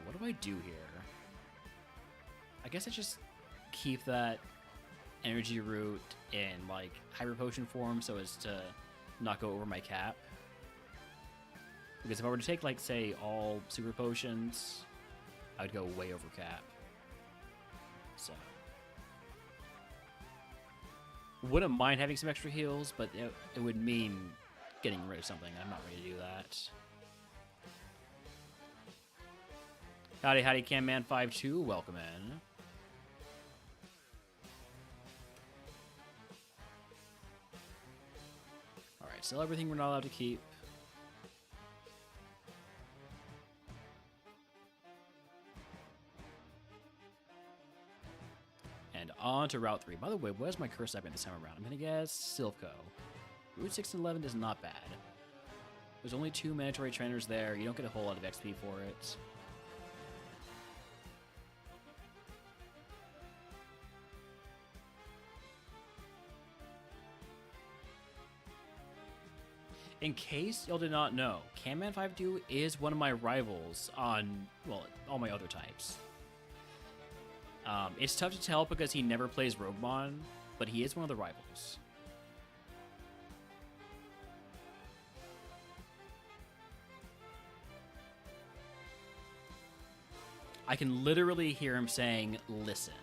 What do I do here? I guess I just keep that energy root in like hyper potion form so as to not go over my cap. Because if I were to take like say all super potions, I would go way over cap. So wouldn't mind having some extra heals, but it would mean getting rid of something. I'm not ready to do that. Howdy, CamMan52, welcome in. Alright, sell everything we're not allowed to keep. And on to Route 3. By the way, what is my curse type this time around? I'm going to guess Silpho. Route 6 and 11 is not bad. There's only 2 mandatory trainers there. You don't get a whole lot of XP for it. In case y'all did not know, CamMan52 is one of my rivals on, well, all my other types. It's tough to tell because he never plays RogueMon, but he is one of the rivals. I can literally hear him saying, "Listen."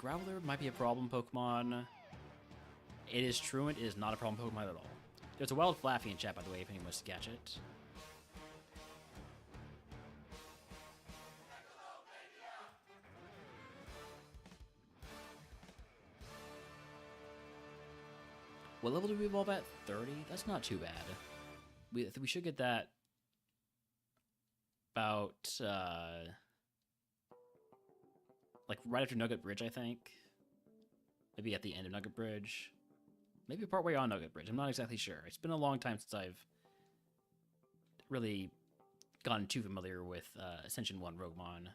Graveler might be a problem Pokemon. It is Truant. It is not a problem Pokemon at all. There's a wild Flaffy in chat, by the way, if anyone wants to catch it. What level do we evolve at? 30? That's not too bad. We should get that about, like, right after Nugget Bridge, I think. Maybe at the end of Nugget Bridge. Maybe partway on Nugget Bridge. I'm not exactly sure. It's been a long time since I've really gotten too familiar with Ascension 1 RogueMon.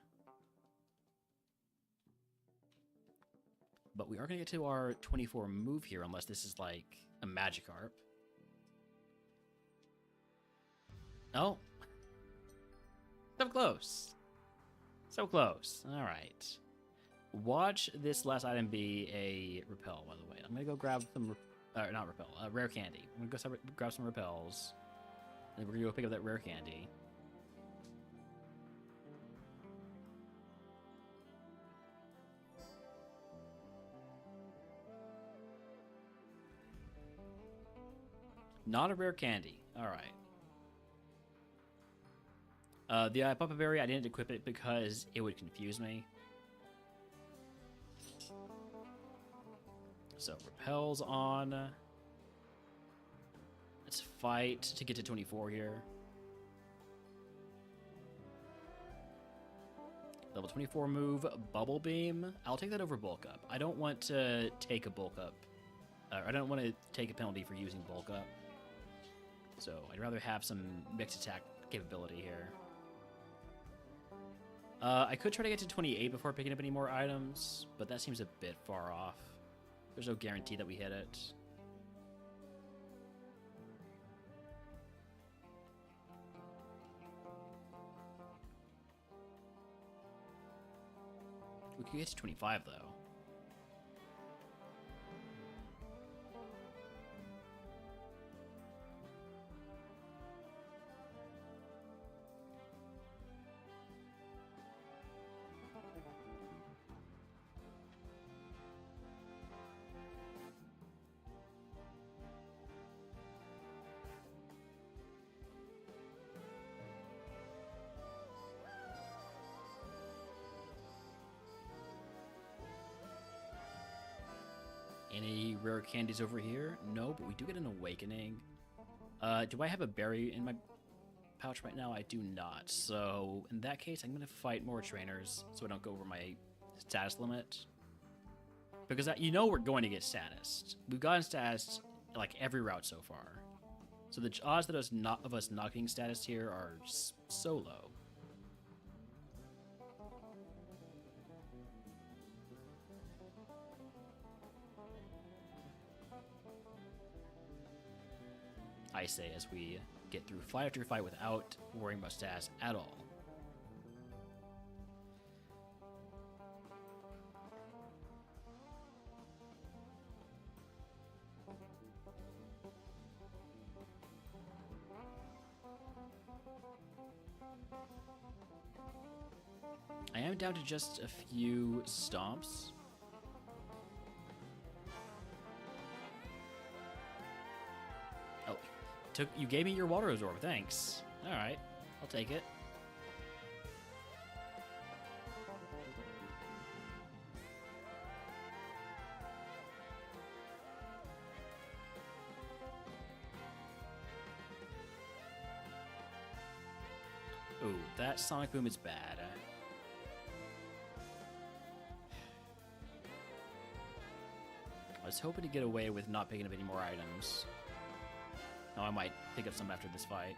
But we are going to get to our 24 move here, unless this is like a Magikarp. Oh. So close. So close. All right. Watch this last item be a repel, by the way. I'm going to go grab some, not repel, rare candy. I'm going to go grab some repels. And then we're going to go pick up that rare candy. Not a rare candy. All right. The Papa Berry, I didn't equip it because it would confuse me. So, repels on. Let's fight to get to 24 here. Level 24 move, Bubble Beam. I'll take that over Bulk Up. I don't want to take a Bulk Up. I don't want to take a penalty for using Bulk Up. So, I'd rather have some mixed attack capability here. I could try to get to 28 before picking up any more items, but that seems a bit far off. There's no guarantee that we hit it. We could get to 25, though. Any rare candies over here? No, but we do get an awakening. Do I have a berry in my pouch right now? I do not. So in that case, I'm going to fight more trainers so I don't go over my status limit. Because you know we're going to get status. We've gotten status like every route so far. So the odds that us not getting status here are so low. I say as we get through fight after fight without worrying about stats at all. I am down to just a few stomps. You gave me your water absorb, thanks. Alright, I'll take it. Ooh, that Sonic Boom is bad. I was hoping to get away with not picking up any more items. Now I might pick up some after this fight.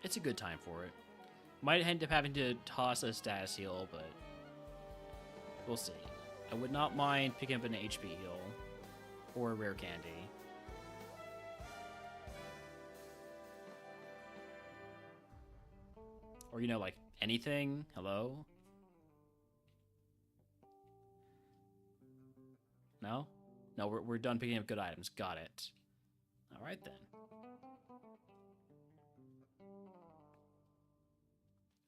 It's a good time for it. Might end up having to toss a status heal, but we'll see. I would not mind picking up an HP heal or a rare candy. Or, you know, like, anything? Hello? No? No, we're done picking up good items. Got it. Alright, then.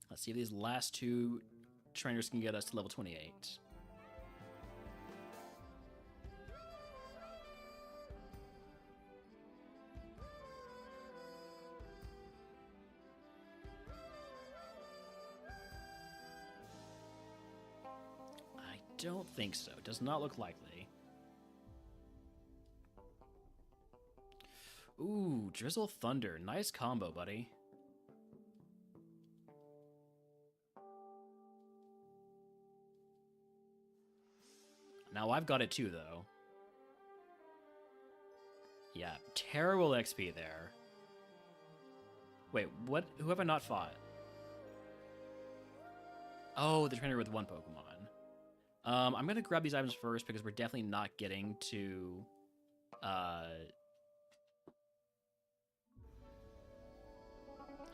Let's see if these last two trainers can get us to level 28. don't think so. Does not look likely. Ooh, Drizzle Thunder. Nice combo, buddy. Now I've got it too, though. Yeah, terrible XP there. Wait, what? Who have I not fought? Oh, the trainer with one Pokemon. I'm gonna grab these items first because we're definitely not getting to, let's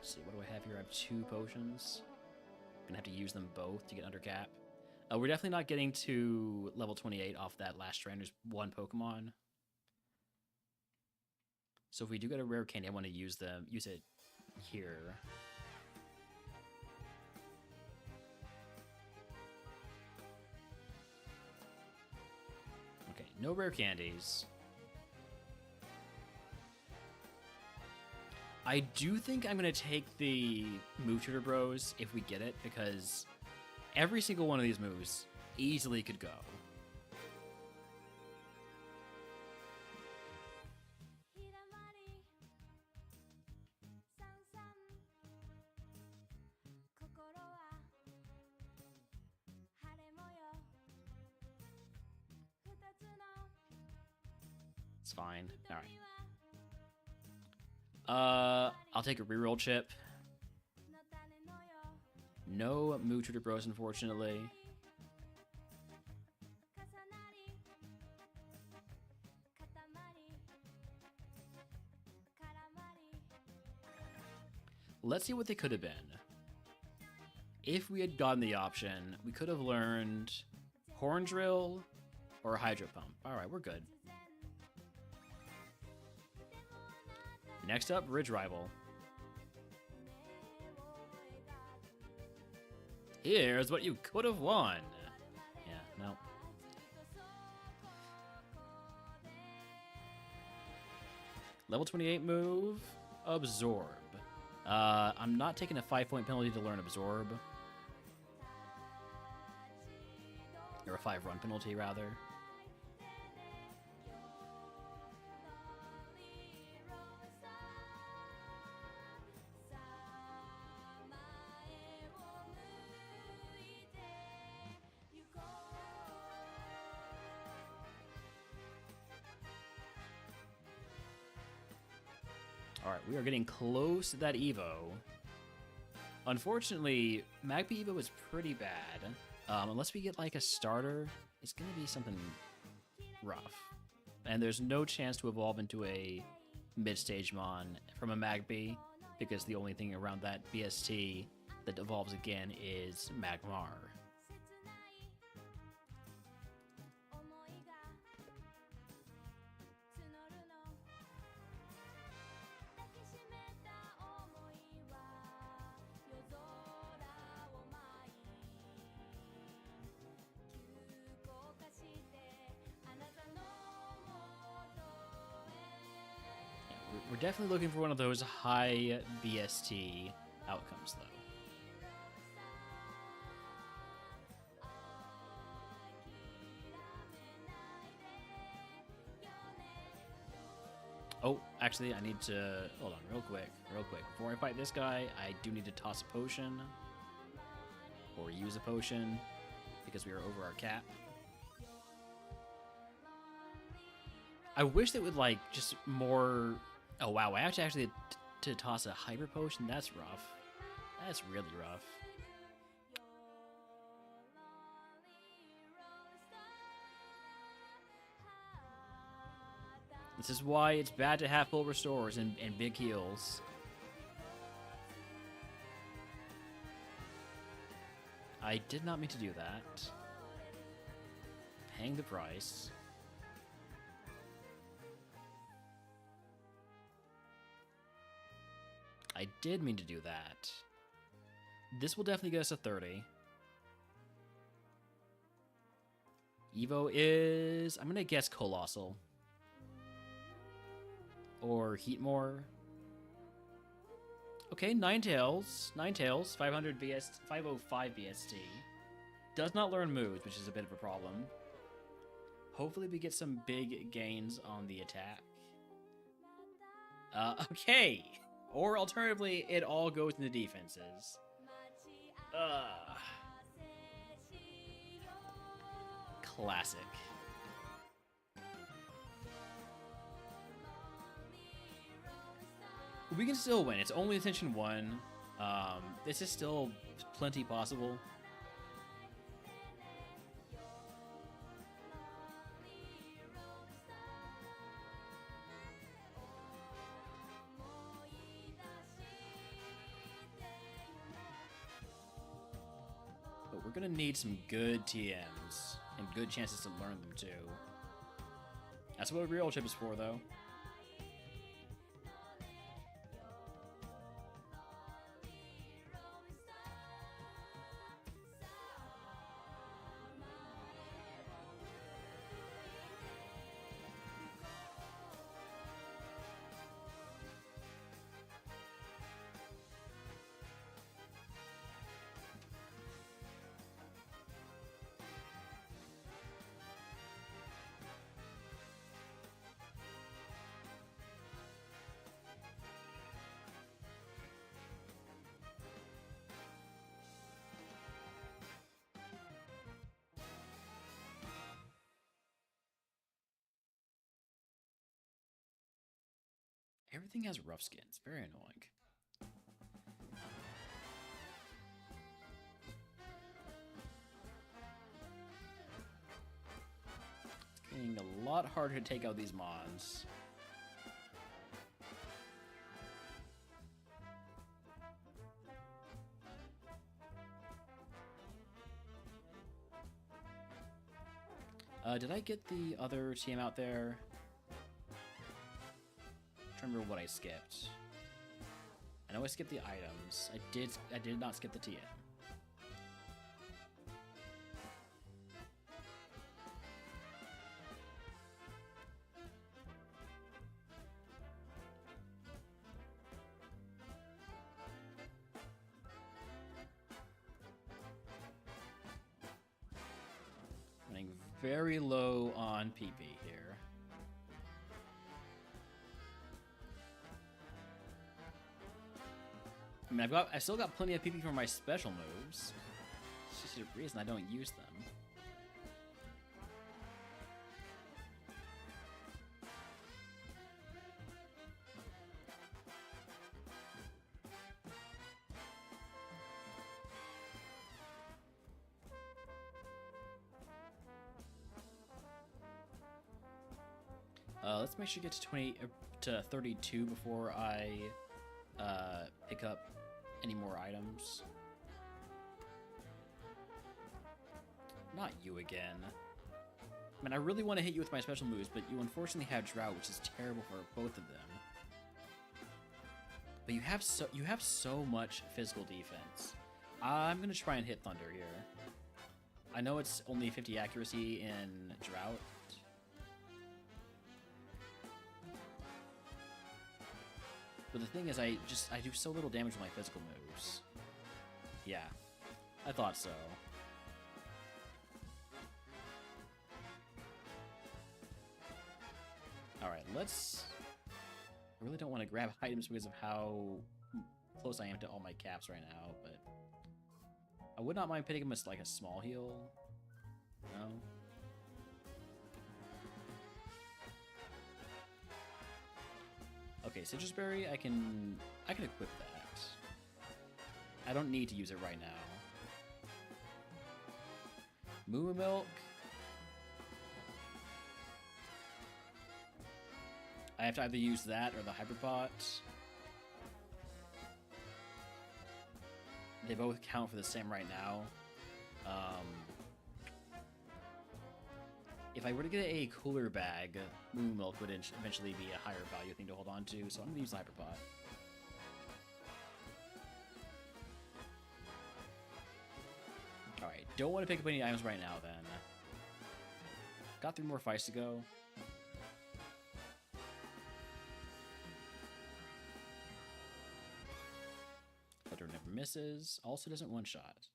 see, what do I have here? I have 2 potions. Gonna have to use them both to get under cap. We're definitely not getting to level 28 off that last trainer's 1 Pokemon. So if we do get a rare candy, I want to use it here. Okay, no rare candies. I do think I'm going to take the Move Tutor Bros if we get it, because every single one of these moves easily could go. It's fine. All right. I'll take a reroll chip. No Move Tutor Bros, unfortunately. Let's see what they could have been. If we had gotten the option, we could have learned Horn Drill or Hydro Pump. All right, we're good. Next up, Ridge Rival. Here's what you could have won. Yeah, no. Level 28 move, Absorb. I'm not taking a 5-point penalty to learn Absorb. Or a 5-run penalty, rather. Alright, we are getting close to that Evo. Unfortunately, Magpie Evo is pretty bad. Unless we get like a starter, it's going to be something rough. And there's no chance to evolve into a mid-stage Mon from a Magpie, because the only thing around that BST that evolves again is Magmar. We're definitely looking for one of those high BST outcomes, though. Oh, actually, I need to... Hold on, real quick. Before I fight this guy, I do need to toss a potion. Or use a potion, because we are over our cap. I wish they would, like, just more... Oh, wow, I actually had to toss a Hyper Potion? That's rough. That's really rough. This is why it's bad to have full restores and big heals. I did not mean to do that. Paying the price. I did mean to do that. This will definitely get us a 30. Evo is... I'm going to guess Colossal. Or Heatmore. Okay, Ninetales. 500 BS... 505 BST. Does not learn moves, which is a bit of a problem. Hopefully we get some big gains on the attack. Okay. Or alternatively, it all goes into defenses. Classic. We can still win. It's only attention 1. This is still plenty possible. But we're gonna need some good TMs and good chances to learn them too. That's what a real chip is for, though. Everything has rough skins. Very annoying. It's getting a lot harder to take out these mons. Did I get the other TM out there? I don't remember what I skipped. I know I skipped the items. I did not skip the TM. Running very low on PP here. I mean, I still got plenty of PP for my special moves. It's just a reason I don't use them. Let's make sure to get to 20 to 32 before I pick up any more items. Not you again. I mean, I really want to hit you with my special moves, but you unfortunately have Drought, which is terrible for both of them. But you have so much physical defense. I'm gonna try and hit Thunder here. I know it's only 50 accuracy in Drought. But the thing is, I do so little damage with my physical moves. Yeah, I thought so. Alright, let's... I really don't want to grab items because of how close I am to all my caps right now, but... I would not mind picking him as like a small heal. No? Okay, Citrus Berry, I can equip that. I don't need to use it right now. Moo Milk. I have to either use that or the Hyperpot. They both count for the same right now. If I were to get a cooler bag, Moo Milk would eventually be a higher value thing to hold on to, so I'm going to use Hyperpot. Alright, don't want to pick up any items right now then. Got 3 more fights to go. Thunder never misses. Also doesn't one-shot.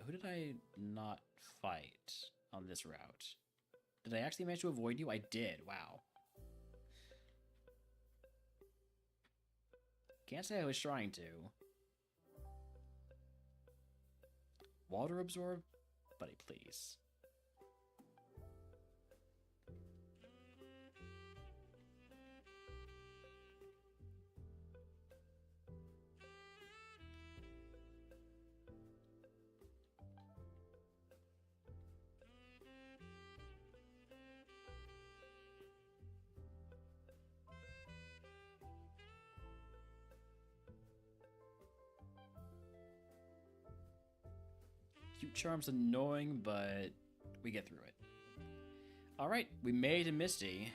Who did I not fight on this route? Did I actually manage to avoid you? I did. Wow. Can't say I was trying to. Water absorb? Buddy, please. Cute Charm's annoying, but we get through it. Alright, we made a Misty.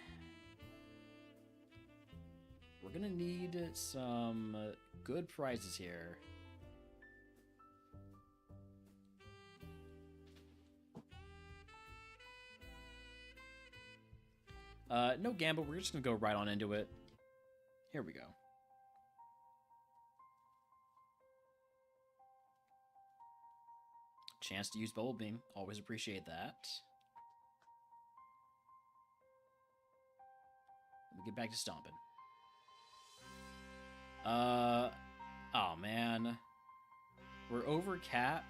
We're gonna need some good prizes here. No gamble, we're just gonna go right on into it. Here we go. Chance to use Bubble Beam. Always appreciate that. Let me get back to stomping. Oh man. We're over cap.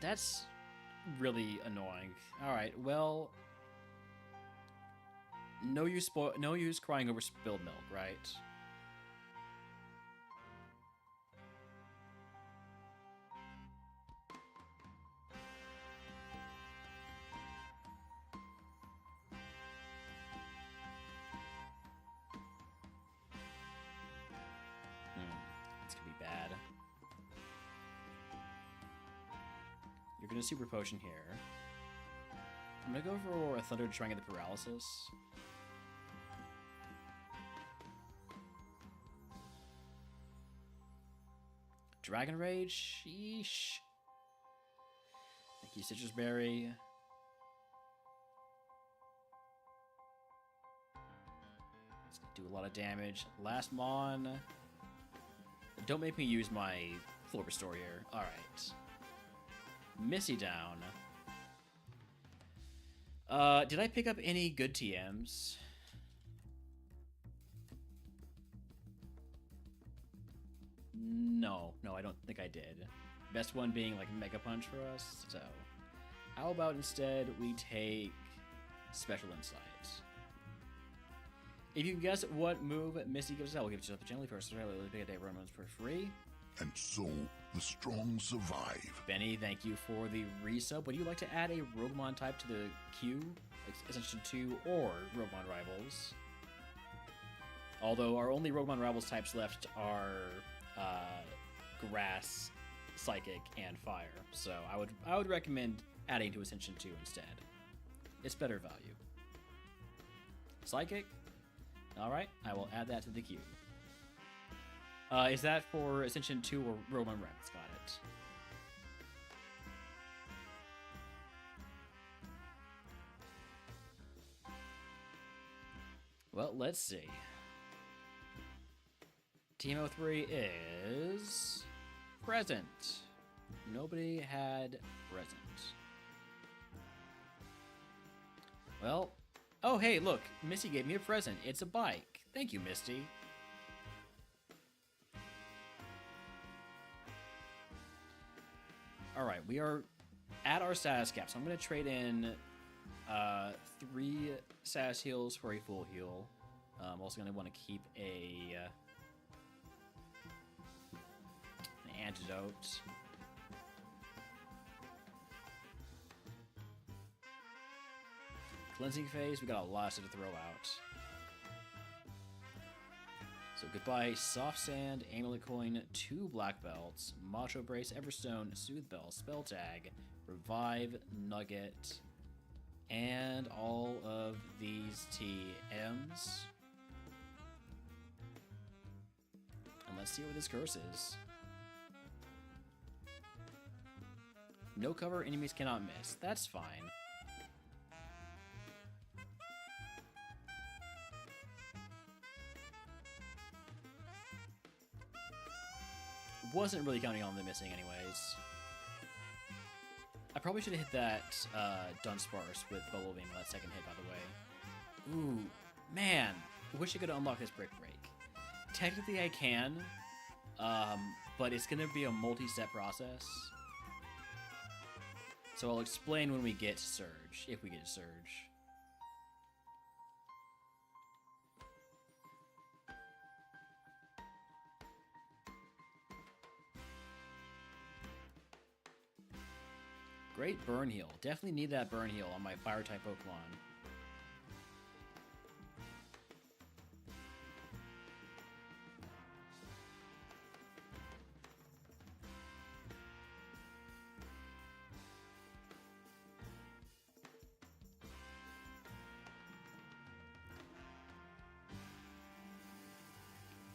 That's really annoying. Alright, well. No use crying over spilled milk, right? It's gonna be bad. You're gonna super potion here. I'm gonna go for a Thunder to try and get the paralysis. Dragon Rage? Sheesh. Thank you, Citrus Berry. It's gonna do a lot of damage. Last Mon. Don't make me use my full restore here. Alright. Missy down. Did I pick up any good TMs? No, I don't think I did. Best one being like Mega Punch for us. So, how about instead we take Special Insight? If you can guess what move Misty gives out, we'll give it up gently first. Really big a day runs for free. And so the strong survive. Benny, thank you for the resub. Would you like to add a RogueMon type to the queue, Ascension 2 or RogueMon Rivals? Although our only RogueMon Rivals types left are Grass, Psychic, and Fire. So I would recommend adding to Ascension 2 instead. It's better value. Psychic? Alright, I will add that to the queue. Is that for Ascension 2 or RogueMon Rivals? Got it. Well, let's see. TMO3 is present. Nobody had present. Well, oh hey, look, Misty gave me a present. It's a bike. Thank you, Misty. Alright, we are at our status cap, so I'm going to trade in 3 status heals for a full heal. I'm also going to want to keep an antidote. Cleansing phase, we got a lot to throw out. So goodbye, Soft Sand, Amulet Coin, 2 Black Belts, Macho Brace, Everstone, Soothe Bell, Spell Tag, Revive, Nugget, and all of these TMs. And let's see what this curse is. No cover, enemies cannot miss. That's fine. wasn't really counting on them missing anyways. I probably should have hit that Dunsparce with Bubble Beam on that second hit, by the way. Ooh, man. Wish I could unlock this Brick Break. Technically I can, but it's going to be a multi-step process. So I'll explain when we get to Surge, if we get to Surge. Great burn heal. Definitely need that burn heal on my fire-type Pokemon.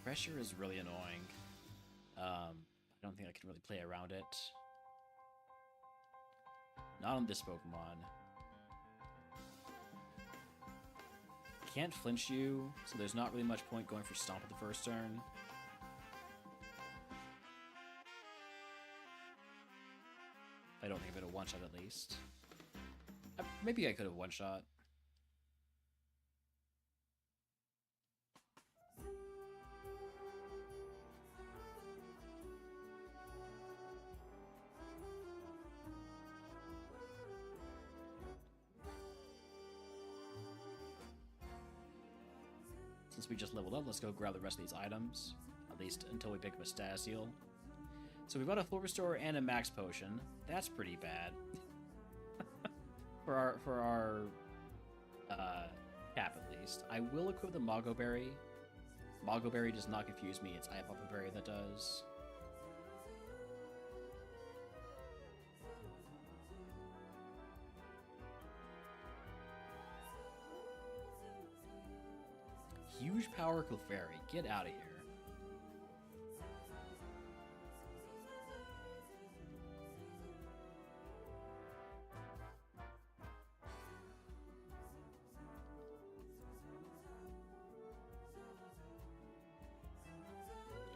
Pressure is really annoying. I don't think I can really play around it. Not on this Pokemon. Can't flinch you, so there's not really much point going for Stomp at the first turn. I don't think of it a one-shot at least. Maybe I could have one-shot. Since we just leveled up, let's go grab the rest of these items. At least until we pick up a status seal. So we've got a full restore and a max potion. That's pretty bad. for our cap at least. I will equip the Mago Berry. Mago Berry does not confuse me, it's Iapapa Berry that does. Huge power Clefairy, get out of here.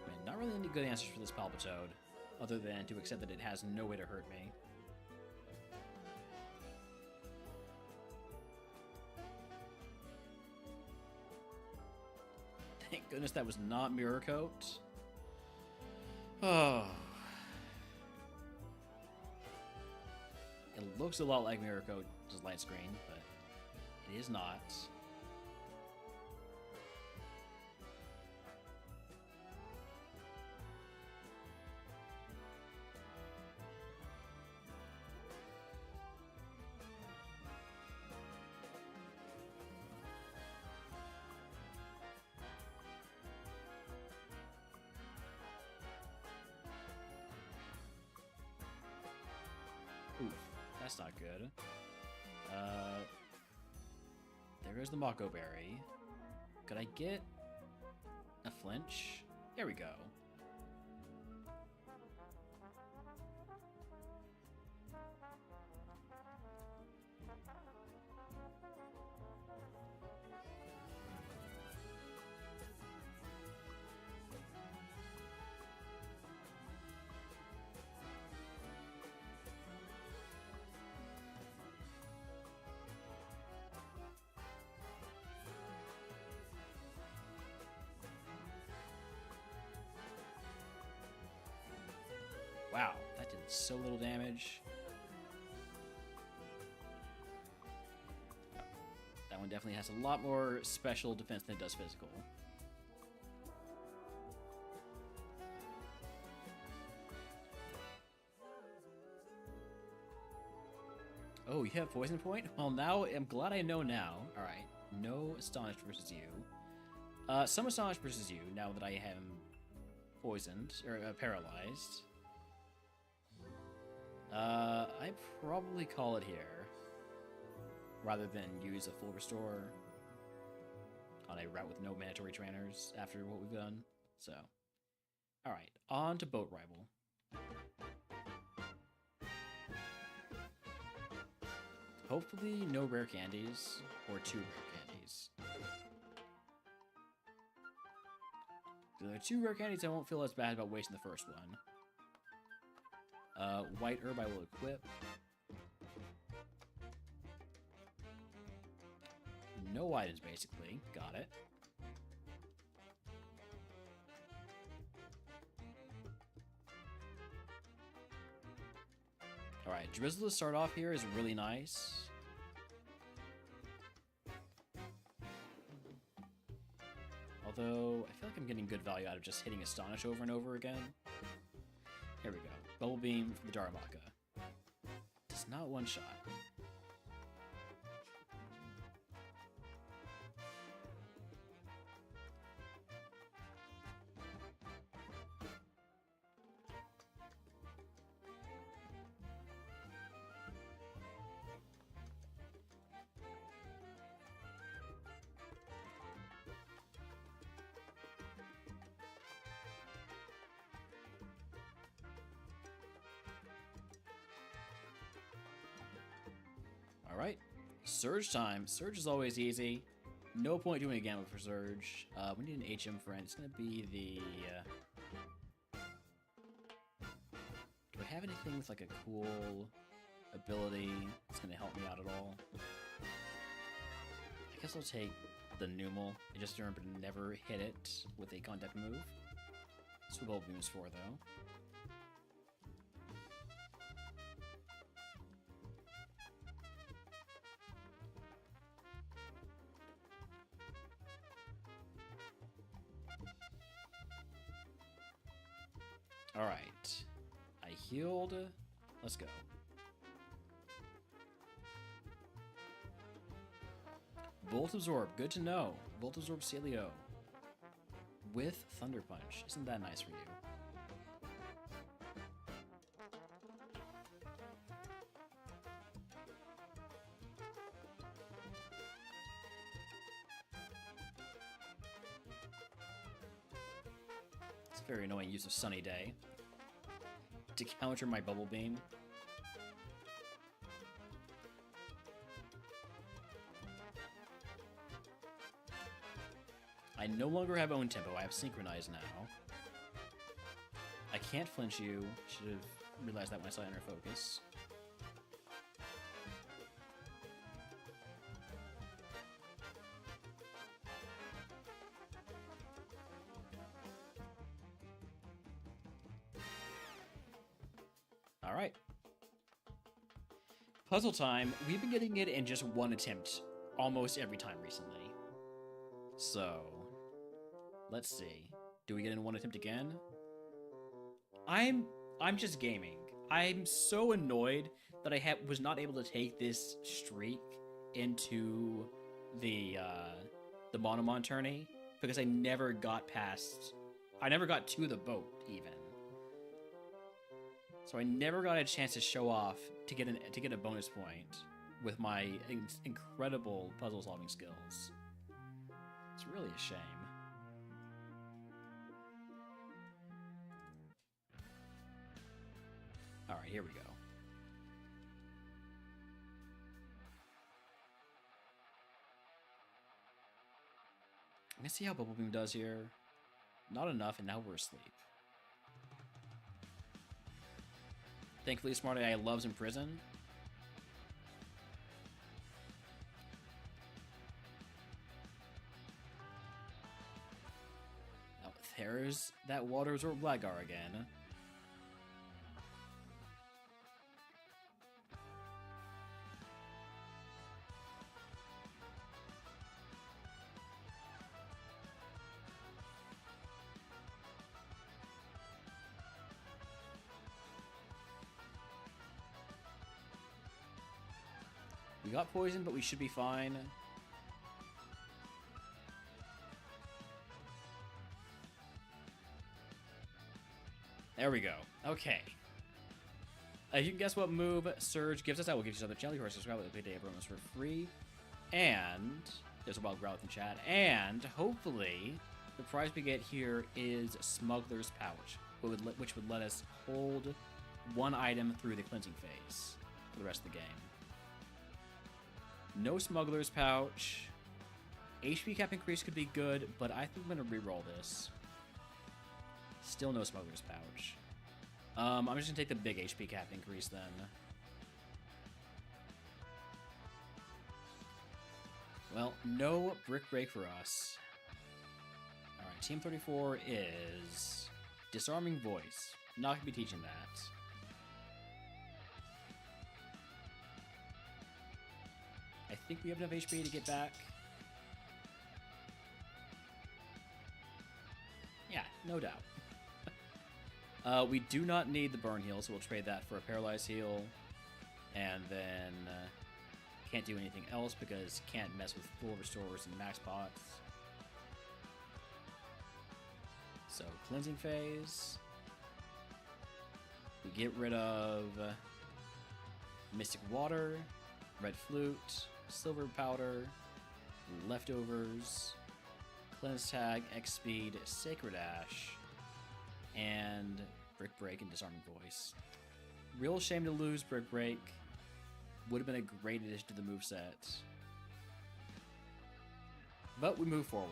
Man, not really any good answers for this Palpitoad, other than to accept that it has no way to hurt me. Thank goodness that was not Mirror Coat. Oh. It looks a lot like Mirror Coat, just light screen, but it is not. Oof, that's not good. There goes the Mako Berry. Could I get a flinch? There we go. Wow, that did so little damage. That one definitely has a lot more special defense than it does physical. Oh, you have Poison Point? Well, now, I'm glad I know now. Alright, no Astonished versus you. Some Astonished versus you, now that I am poisoned, or paralyzed. I probably call it here, rather than use a full restore on a route with no mandatory trainers after what we've done. So, alright, on to Boat Rival. Hopefully no rare candies, or 2 rare candies. If there are 2 rare candies, I won't feel as bad about wasting the first one. White herb I will equip. No items, basically. Got it. Alright, Drizzle to start off here is really nice. Although, I feel like I'm getting good value out of just hitting Astonish over and over again. Here we go. Bubble Beam from the Darumaka. Does not one-shot. Alright, Surge time. Surge is always easy. No point doing a Gamma for Surge. We need an HM friend. It's going to be the... Do I have anything with like a cool ability that's going to help me out at all? I guess I'll take the Numal. I just remember to never hit it with a contact move. That's what Bubble Beam is for, though. Alright. I healed. Let's go. Volt Absorb. Good to know. Volt Absorb Celio. With Thunder Punch. Isn't that nice for you? It's a very annoying use of Sunny Day to counter my Bubble Beam. I no longer have Own Tempo, I have Synchronize now. I can't flinch you. Should have realized that when I saw Inner Focus. Alright. Puzzle time. We've been getting it in just one attempt almost every time recently. So, let's see. Do we get in one attempt again? I'm just gaming. I'm so annoyed that I was not able to take this streak into the Monomon tourney because I never got to the boat even. So I never got a chance to show off to get a bonus point with my incredible puzzle solving skills. It's really a shame. Alright, here we go. I'm gonna see how Bubble Beam does here. Not enough, and now we're asleep. Thankfully, Smart AI loves Imprison. Now, there's that Water Resort Blackguard again. We got poison, but we should be fine. There we go. Okay. You can guess what move Surge gives us. I will give you another Jelly Horse as well. We'll play Day of Romance for free. And there's a wild growth in chat. And hopefully, the prize we get here is Smuggler's Pouch, which would let us hold one item through the cleansing phase for the rest of the game. No Smuggler's Pouch. HP cap increase could be good, but I think I'm going to reroll this. Still no Smuggler's Pouch. I'm just gonna take the big HP cap increase then. Well, no brick break for us. Alright, Team 34 is Disarming Voice. Not gonna be teaching that. I think we have enough HP to get back. Yeah, no doubt. We do not need the burn heal, so we'll trade that for a paralyzed heal. And then can't do anything else because can't mess with full restores and max pots. So cleansing phase. We get rid of Mystic Water, Red Flute, Silver Powder, Leftovers, Cleanse Tag, X Speed, Sacred Ash, and Brick Break and Disarming Voice. Real shame to lose Brick Break. Would have been a great addition to the moveset. But we move forward.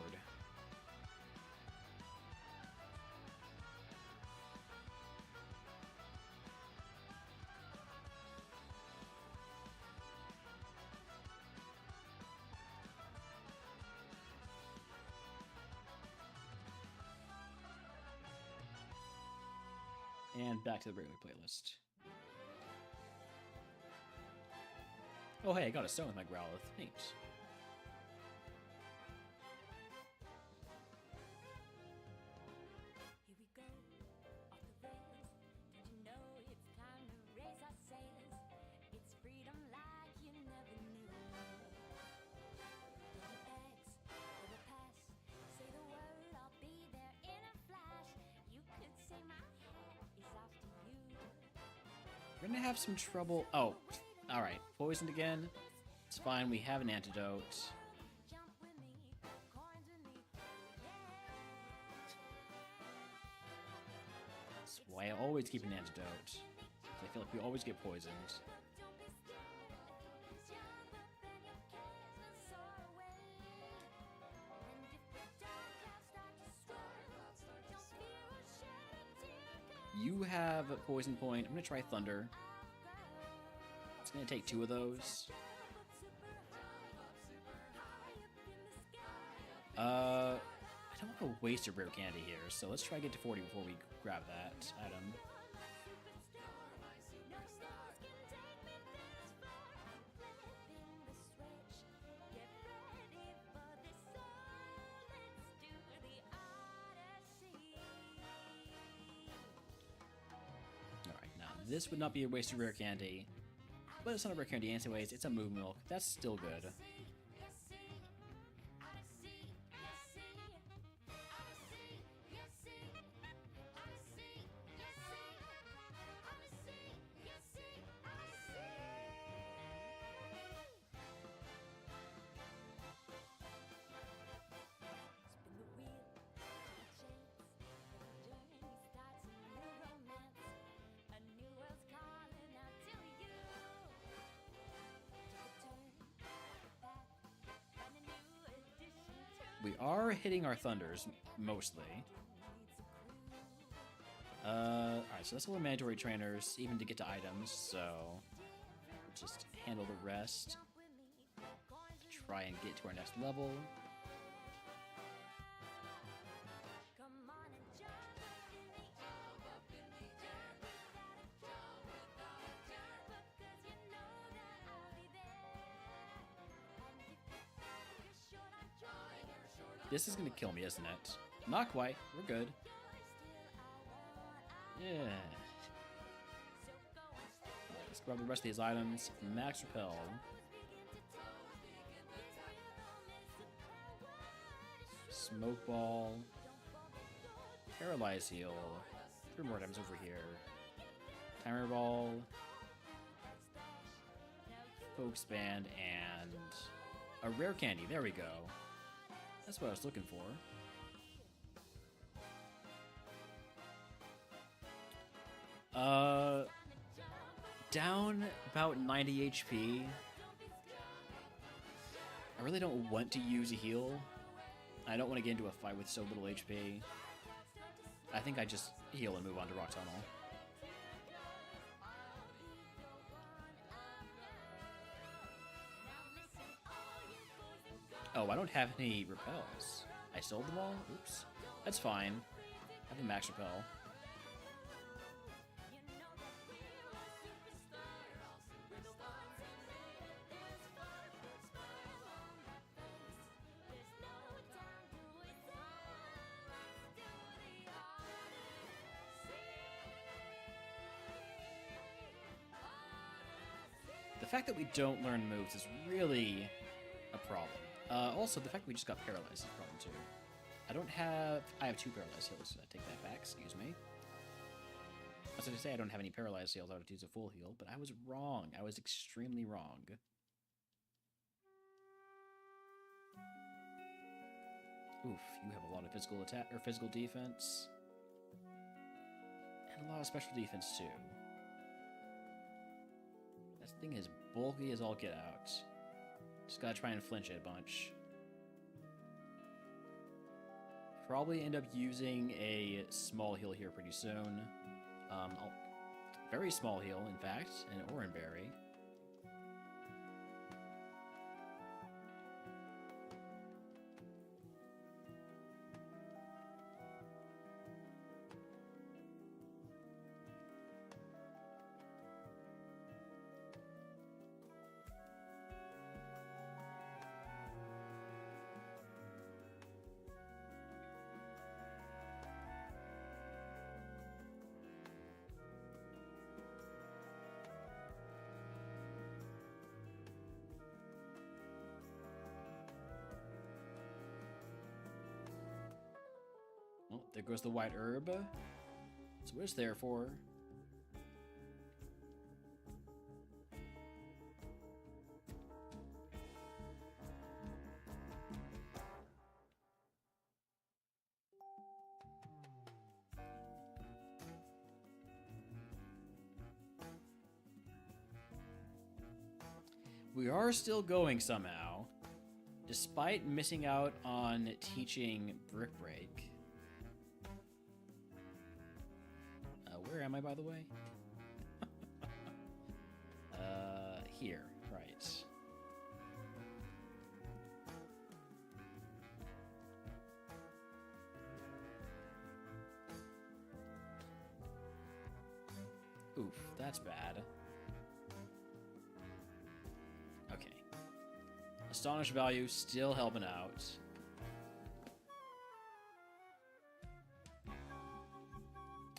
And back to the regular playlist. Oh hey, I got a stone with my Growlithe. Neat. Here we go, off the rails. Did you know it's time to raise our sails? It's freedom like you never knew. Get your bags, for the pass. Say the word, I'll be there in a flash. You could say my hat is off to you. We're gonna have some trouble. Oh, alright. Poisoned again. It's fine, we have an antidote. Jump with me, coins with me, That's why I always keep an antidote. I feel like we always get poisoned. don't be still. Jump up and your cares will soar away. And if the dark clouds start to swirl, don't fear or shed a tear. You have a poison point. I'm gonna try Thunder. It's gonna take 2 of those. I don't want to waste a rare candy here, so let's try to get to 40 before we grab that item. Alright, now this would not be a wasted rare candy, but it's not a rare candy anyways, it's a move milk. That's still good. We are hitting our thunders, mostly. Alright, so that's all the mandatory trainers, even to get to items, so we'll just handle the rest. Try and get to our next level. This is gonna kill me, isn't it? Not quite. We're good. Yeah. Let's grab the rest of these items. Max Repel. Smoke Ball. Paralyze Heal. 3 more items over here. Timer Ball. Focus Band, and a rare candy. There we go. That's what I was looking for. Down about 90 HP. I really don't want to use a heal. I don't want to get into a fight with so little HP. I think I just heal and move on to Rock Tunnel. Oh, I don't have any repels. I sold them all? Oops. That's fine. I have a max repel. The fact that we don't learn moves is really a problem. Also, the fact that we just got paralyzed is a problem too. I have 2 paralyzed heals. I take that back, excuse me. I was going to say I don't have any paralyzed heals. I would use a full heal, but I was wrong. I was extremely wrong. Oof, you have a lot of physical attack or physical defense. And a lot of special defense too. That thing is bulky as all get out. Just gotta try and flinch it a bunch. Probably end up using a small heal here pretty soon. Very small heal, in fact, an Oran Berry. Oh, there goes the white herb. That's what it's there for. We are still going somehow, despite missing out on teaching Brick Break. Where am I, by the way? Here, right. Oof, that's bad. Okay. Astonish value still helping out.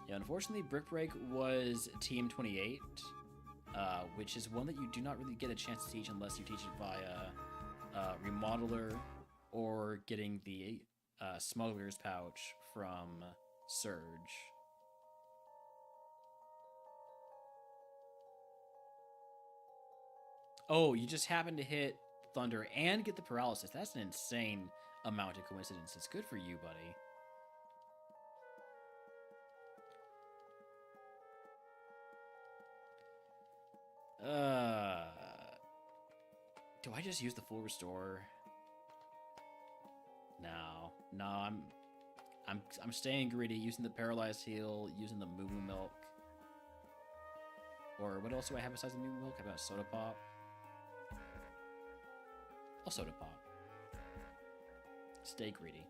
Yeah, unfortunately, Brick Break was Team 28, which is one that you do not really get a chance to teach unless you teach it via Remodeler or getting the Smuggler's Pouch from Surge. Oh, you just happen to hit Thunder and get the paralysis. That's an insane amount of coincidences. Good for you, buddy. Do I just use the full restore? No, I'm staying greedy, using the paralyzed heal, using the Moo Moo Milk. Or what else do I have besides the Moo Moo Milk? How about Soda Pop? I'll Soda Pop. Stay greedy.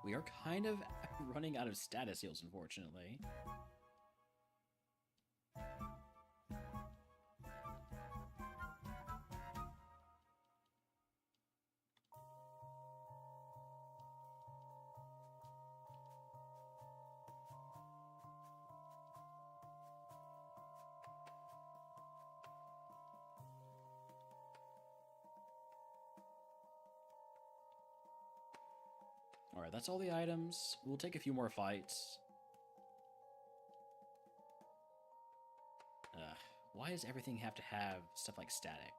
We are kind of running out of status heals, unfortunately. Alright, that's all the items. We'll take a few more fights. Why does everything have to have stuff like static?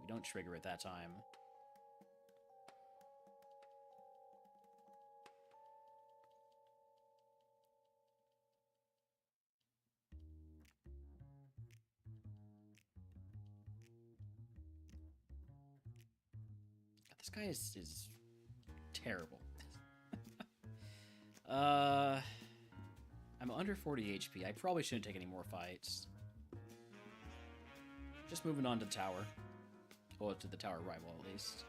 We don't trigger it that time. This guy is terrible. I'm under 40 HP. I probably shouldn't take any more fights. Just moving on to the tower. Well, to the tower rival, at least.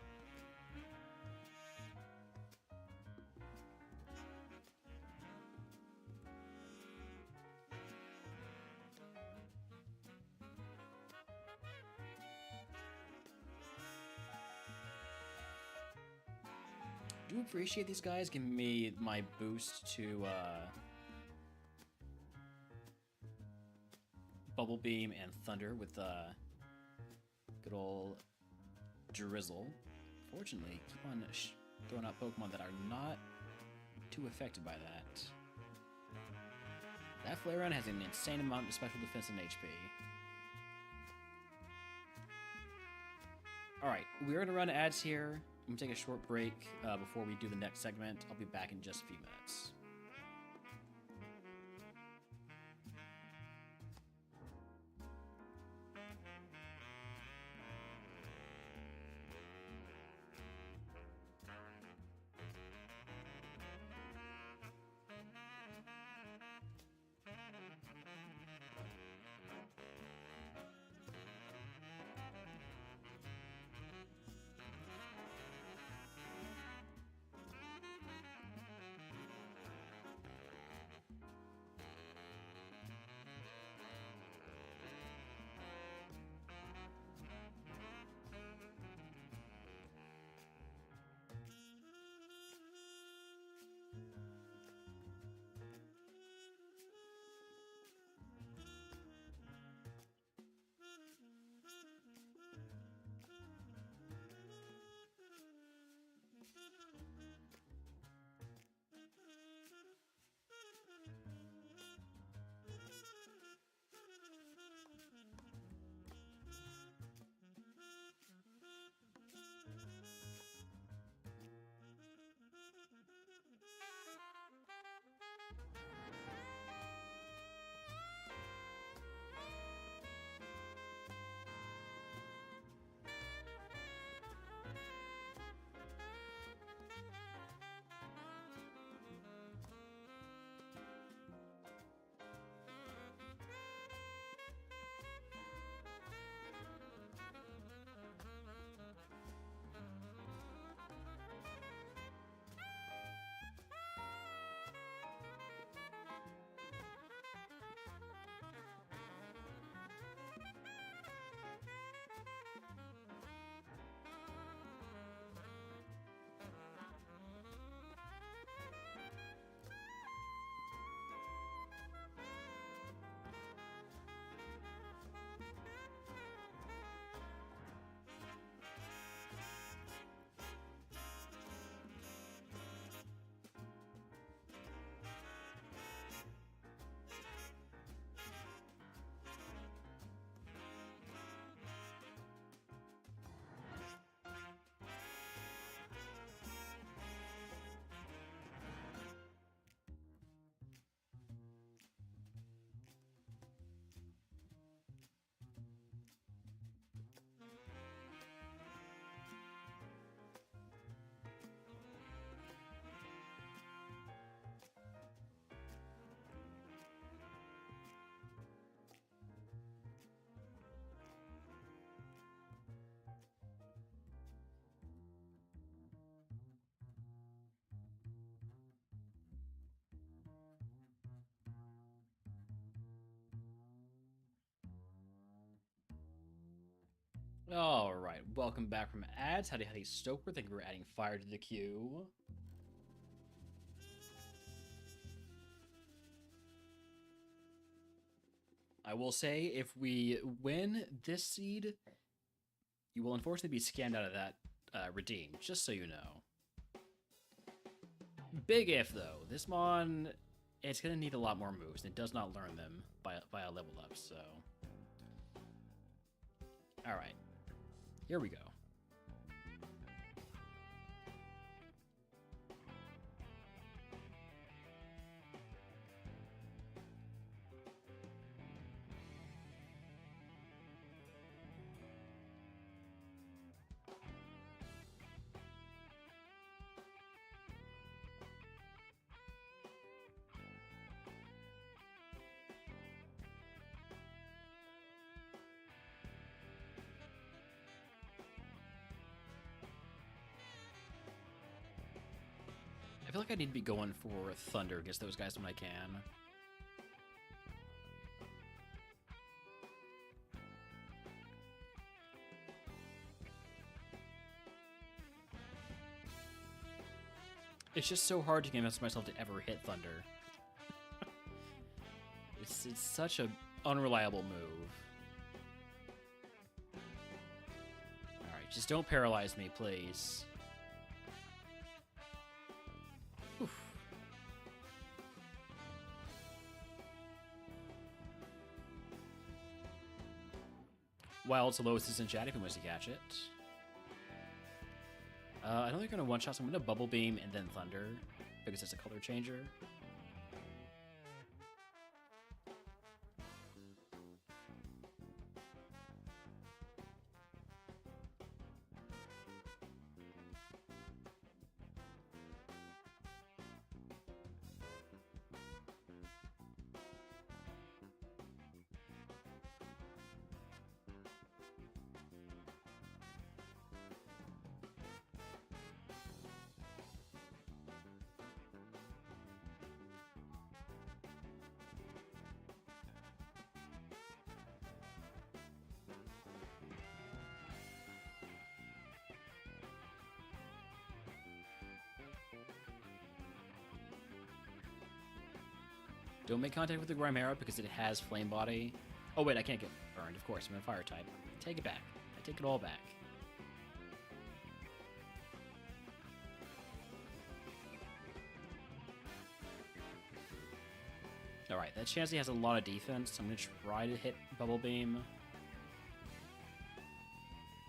Do appreciate these guys giving me my boost to Bubble Beam and Thunder with good old Drizzle. Fortunately, keep on throwing out Pokemon that are not too affected by that. That Flareon has an insane amount of special defense and HP. Alright, we're going to run ads here. I'm going to take a short break before we do the next segment. I'll be back in just a few minutes. All right, welcome back from ads. Howdy, howdy, Stoker. Thank you for adding fire to the queue. I will say, if we win this seed, you will unfortunately be scammed out of that redeem, just so you know. Big if, though. This Mon, it's going to need a lot more moves, and it does not learn them by a level up, so... Alright. Here we go. like I need to be going for Thunder against those guys when I can. It's just so hard to convince myself to ever hit Thunder. It's such an unreliable move. Alright, just don't paralyze me, please. Oof. Wild Solos is in chat if he wants to catch it. I don't think they're going to one-shot, so I'm going to Bubble Beam and then Thunder, because it's a color changer. Don't make contact with the Grimera because it has Flame Body. Oh wait, I can't get burned, of course, I'm a fire type. Take it back. I take it all back. Alright, that Chansey has a lot of defense. I'm going to try to hit Bubble Beam.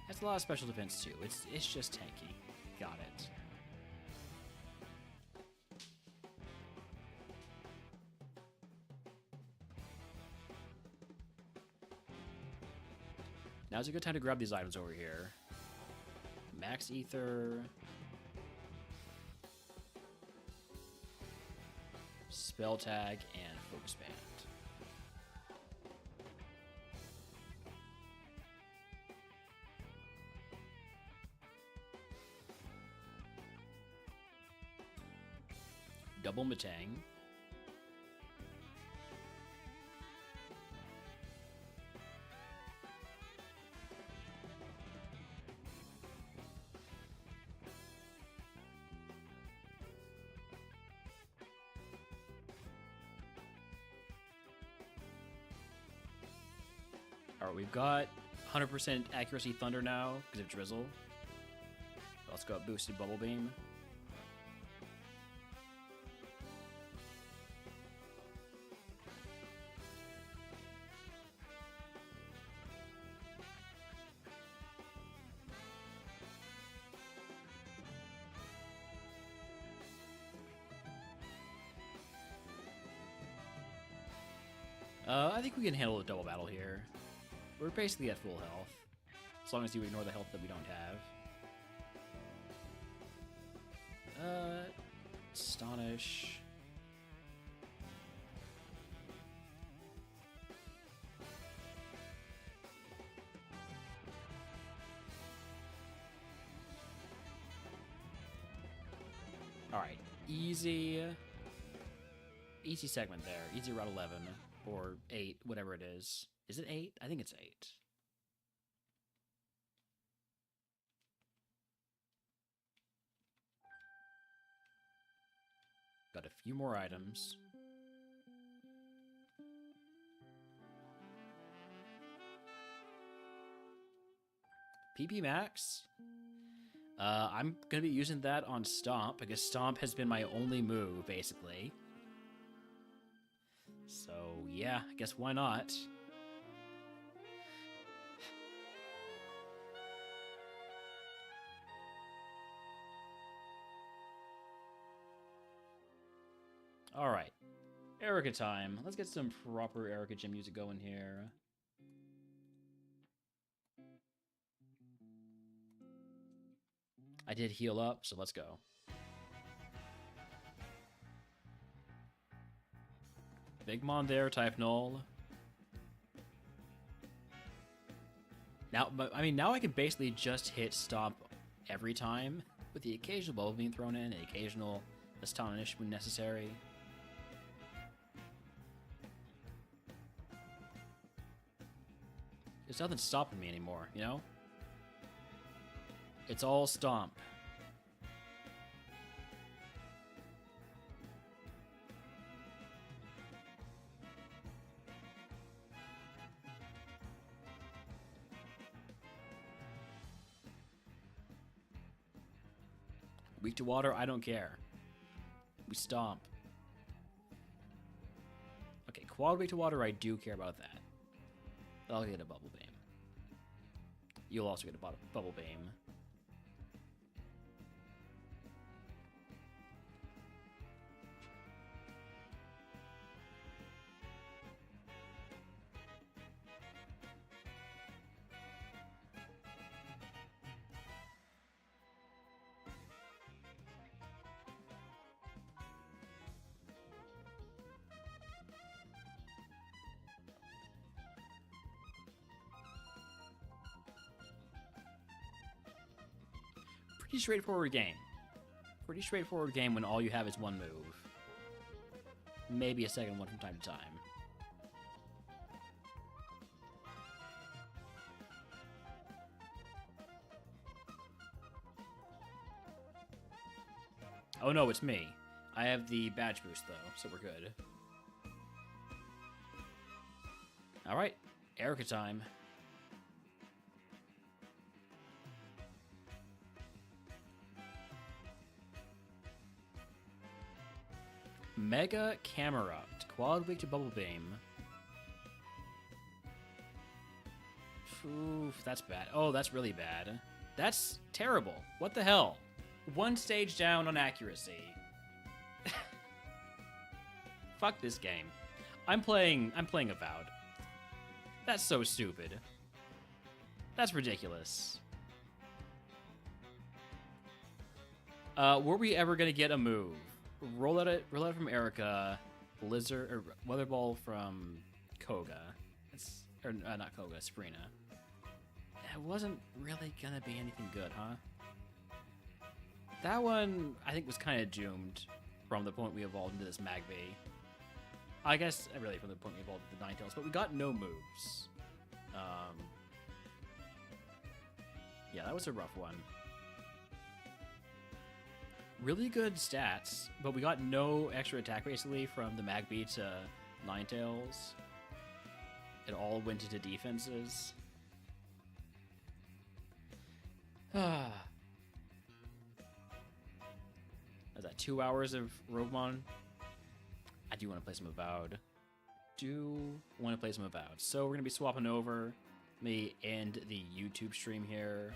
Has a lot of special defense too. It's just tanky. Got it. Now's a good time to grab these items over here. Max Ether. Spell Tag and Focus Band. Double Matang. Alright, we've got 100% accuracy Thunder now because of Drizzle. Let's go up boosted Bubble Beam. I think we can handle a double battle here. We're basically at full health, as long as you ignore the health that we don't have. Astonish. Alright, easy segment there. Easy route 11, or 8, whatever it is. Is it 8? I think it's 8. Got a few more items. PP Max? I'm going to be using that on Stomp, because Stomp has been my only move, basically. So, yeah, I guess why not? Alright. Erica time. Let's get some proper Erica gym music going here. I did heal up, so let's go. Big Mon there, type null. Now, I mean, now I can basically just hit Stomp every time, with the occasional Bubble Beam thrown in, and the occasional Astonish when necessary. There's nothing stopping me anymore, you know? It's all stomp. Weak to water, I don't care. We stomp. Okay, quad weak to water, I do care about that. I'll get a bubble beam. You'll also get a bubble beam. Pretty straightforward game. Pretty straightforward game when all you have is one move. Maybe a second one from time to time. Oh no, it's me. I have the badge boost though, so we're good. Alright, Erica time. Mega Camerupt. Quad weak to bubble beam. Oof, that's bad. Oh, that's really bad. That's terrible. What the hell? One stage down on accuracy. Fuck this game. I'm playing Avowed. That's so stupid. That's ridiculous. Were we ever gonna get a move? Roll out from Erica, Blizzard or Weather Ball from Koga. Not Koga, Sabrina. It wasn't really gonna be anything good, huh? That one I think was kind of doomed from the point we evolved into this Magby. I guess really from the point we evolved into Ninetales, but we got no moves. Yeah, that was a rough one. Really good stats, but we got no extra attack basically from the Magby to Ninetales. It all went into defenses. Is that 2 hours of RogueMon? I do want to play some Avowed. So we're going to be swapping over. Let me end the YouTube stream here.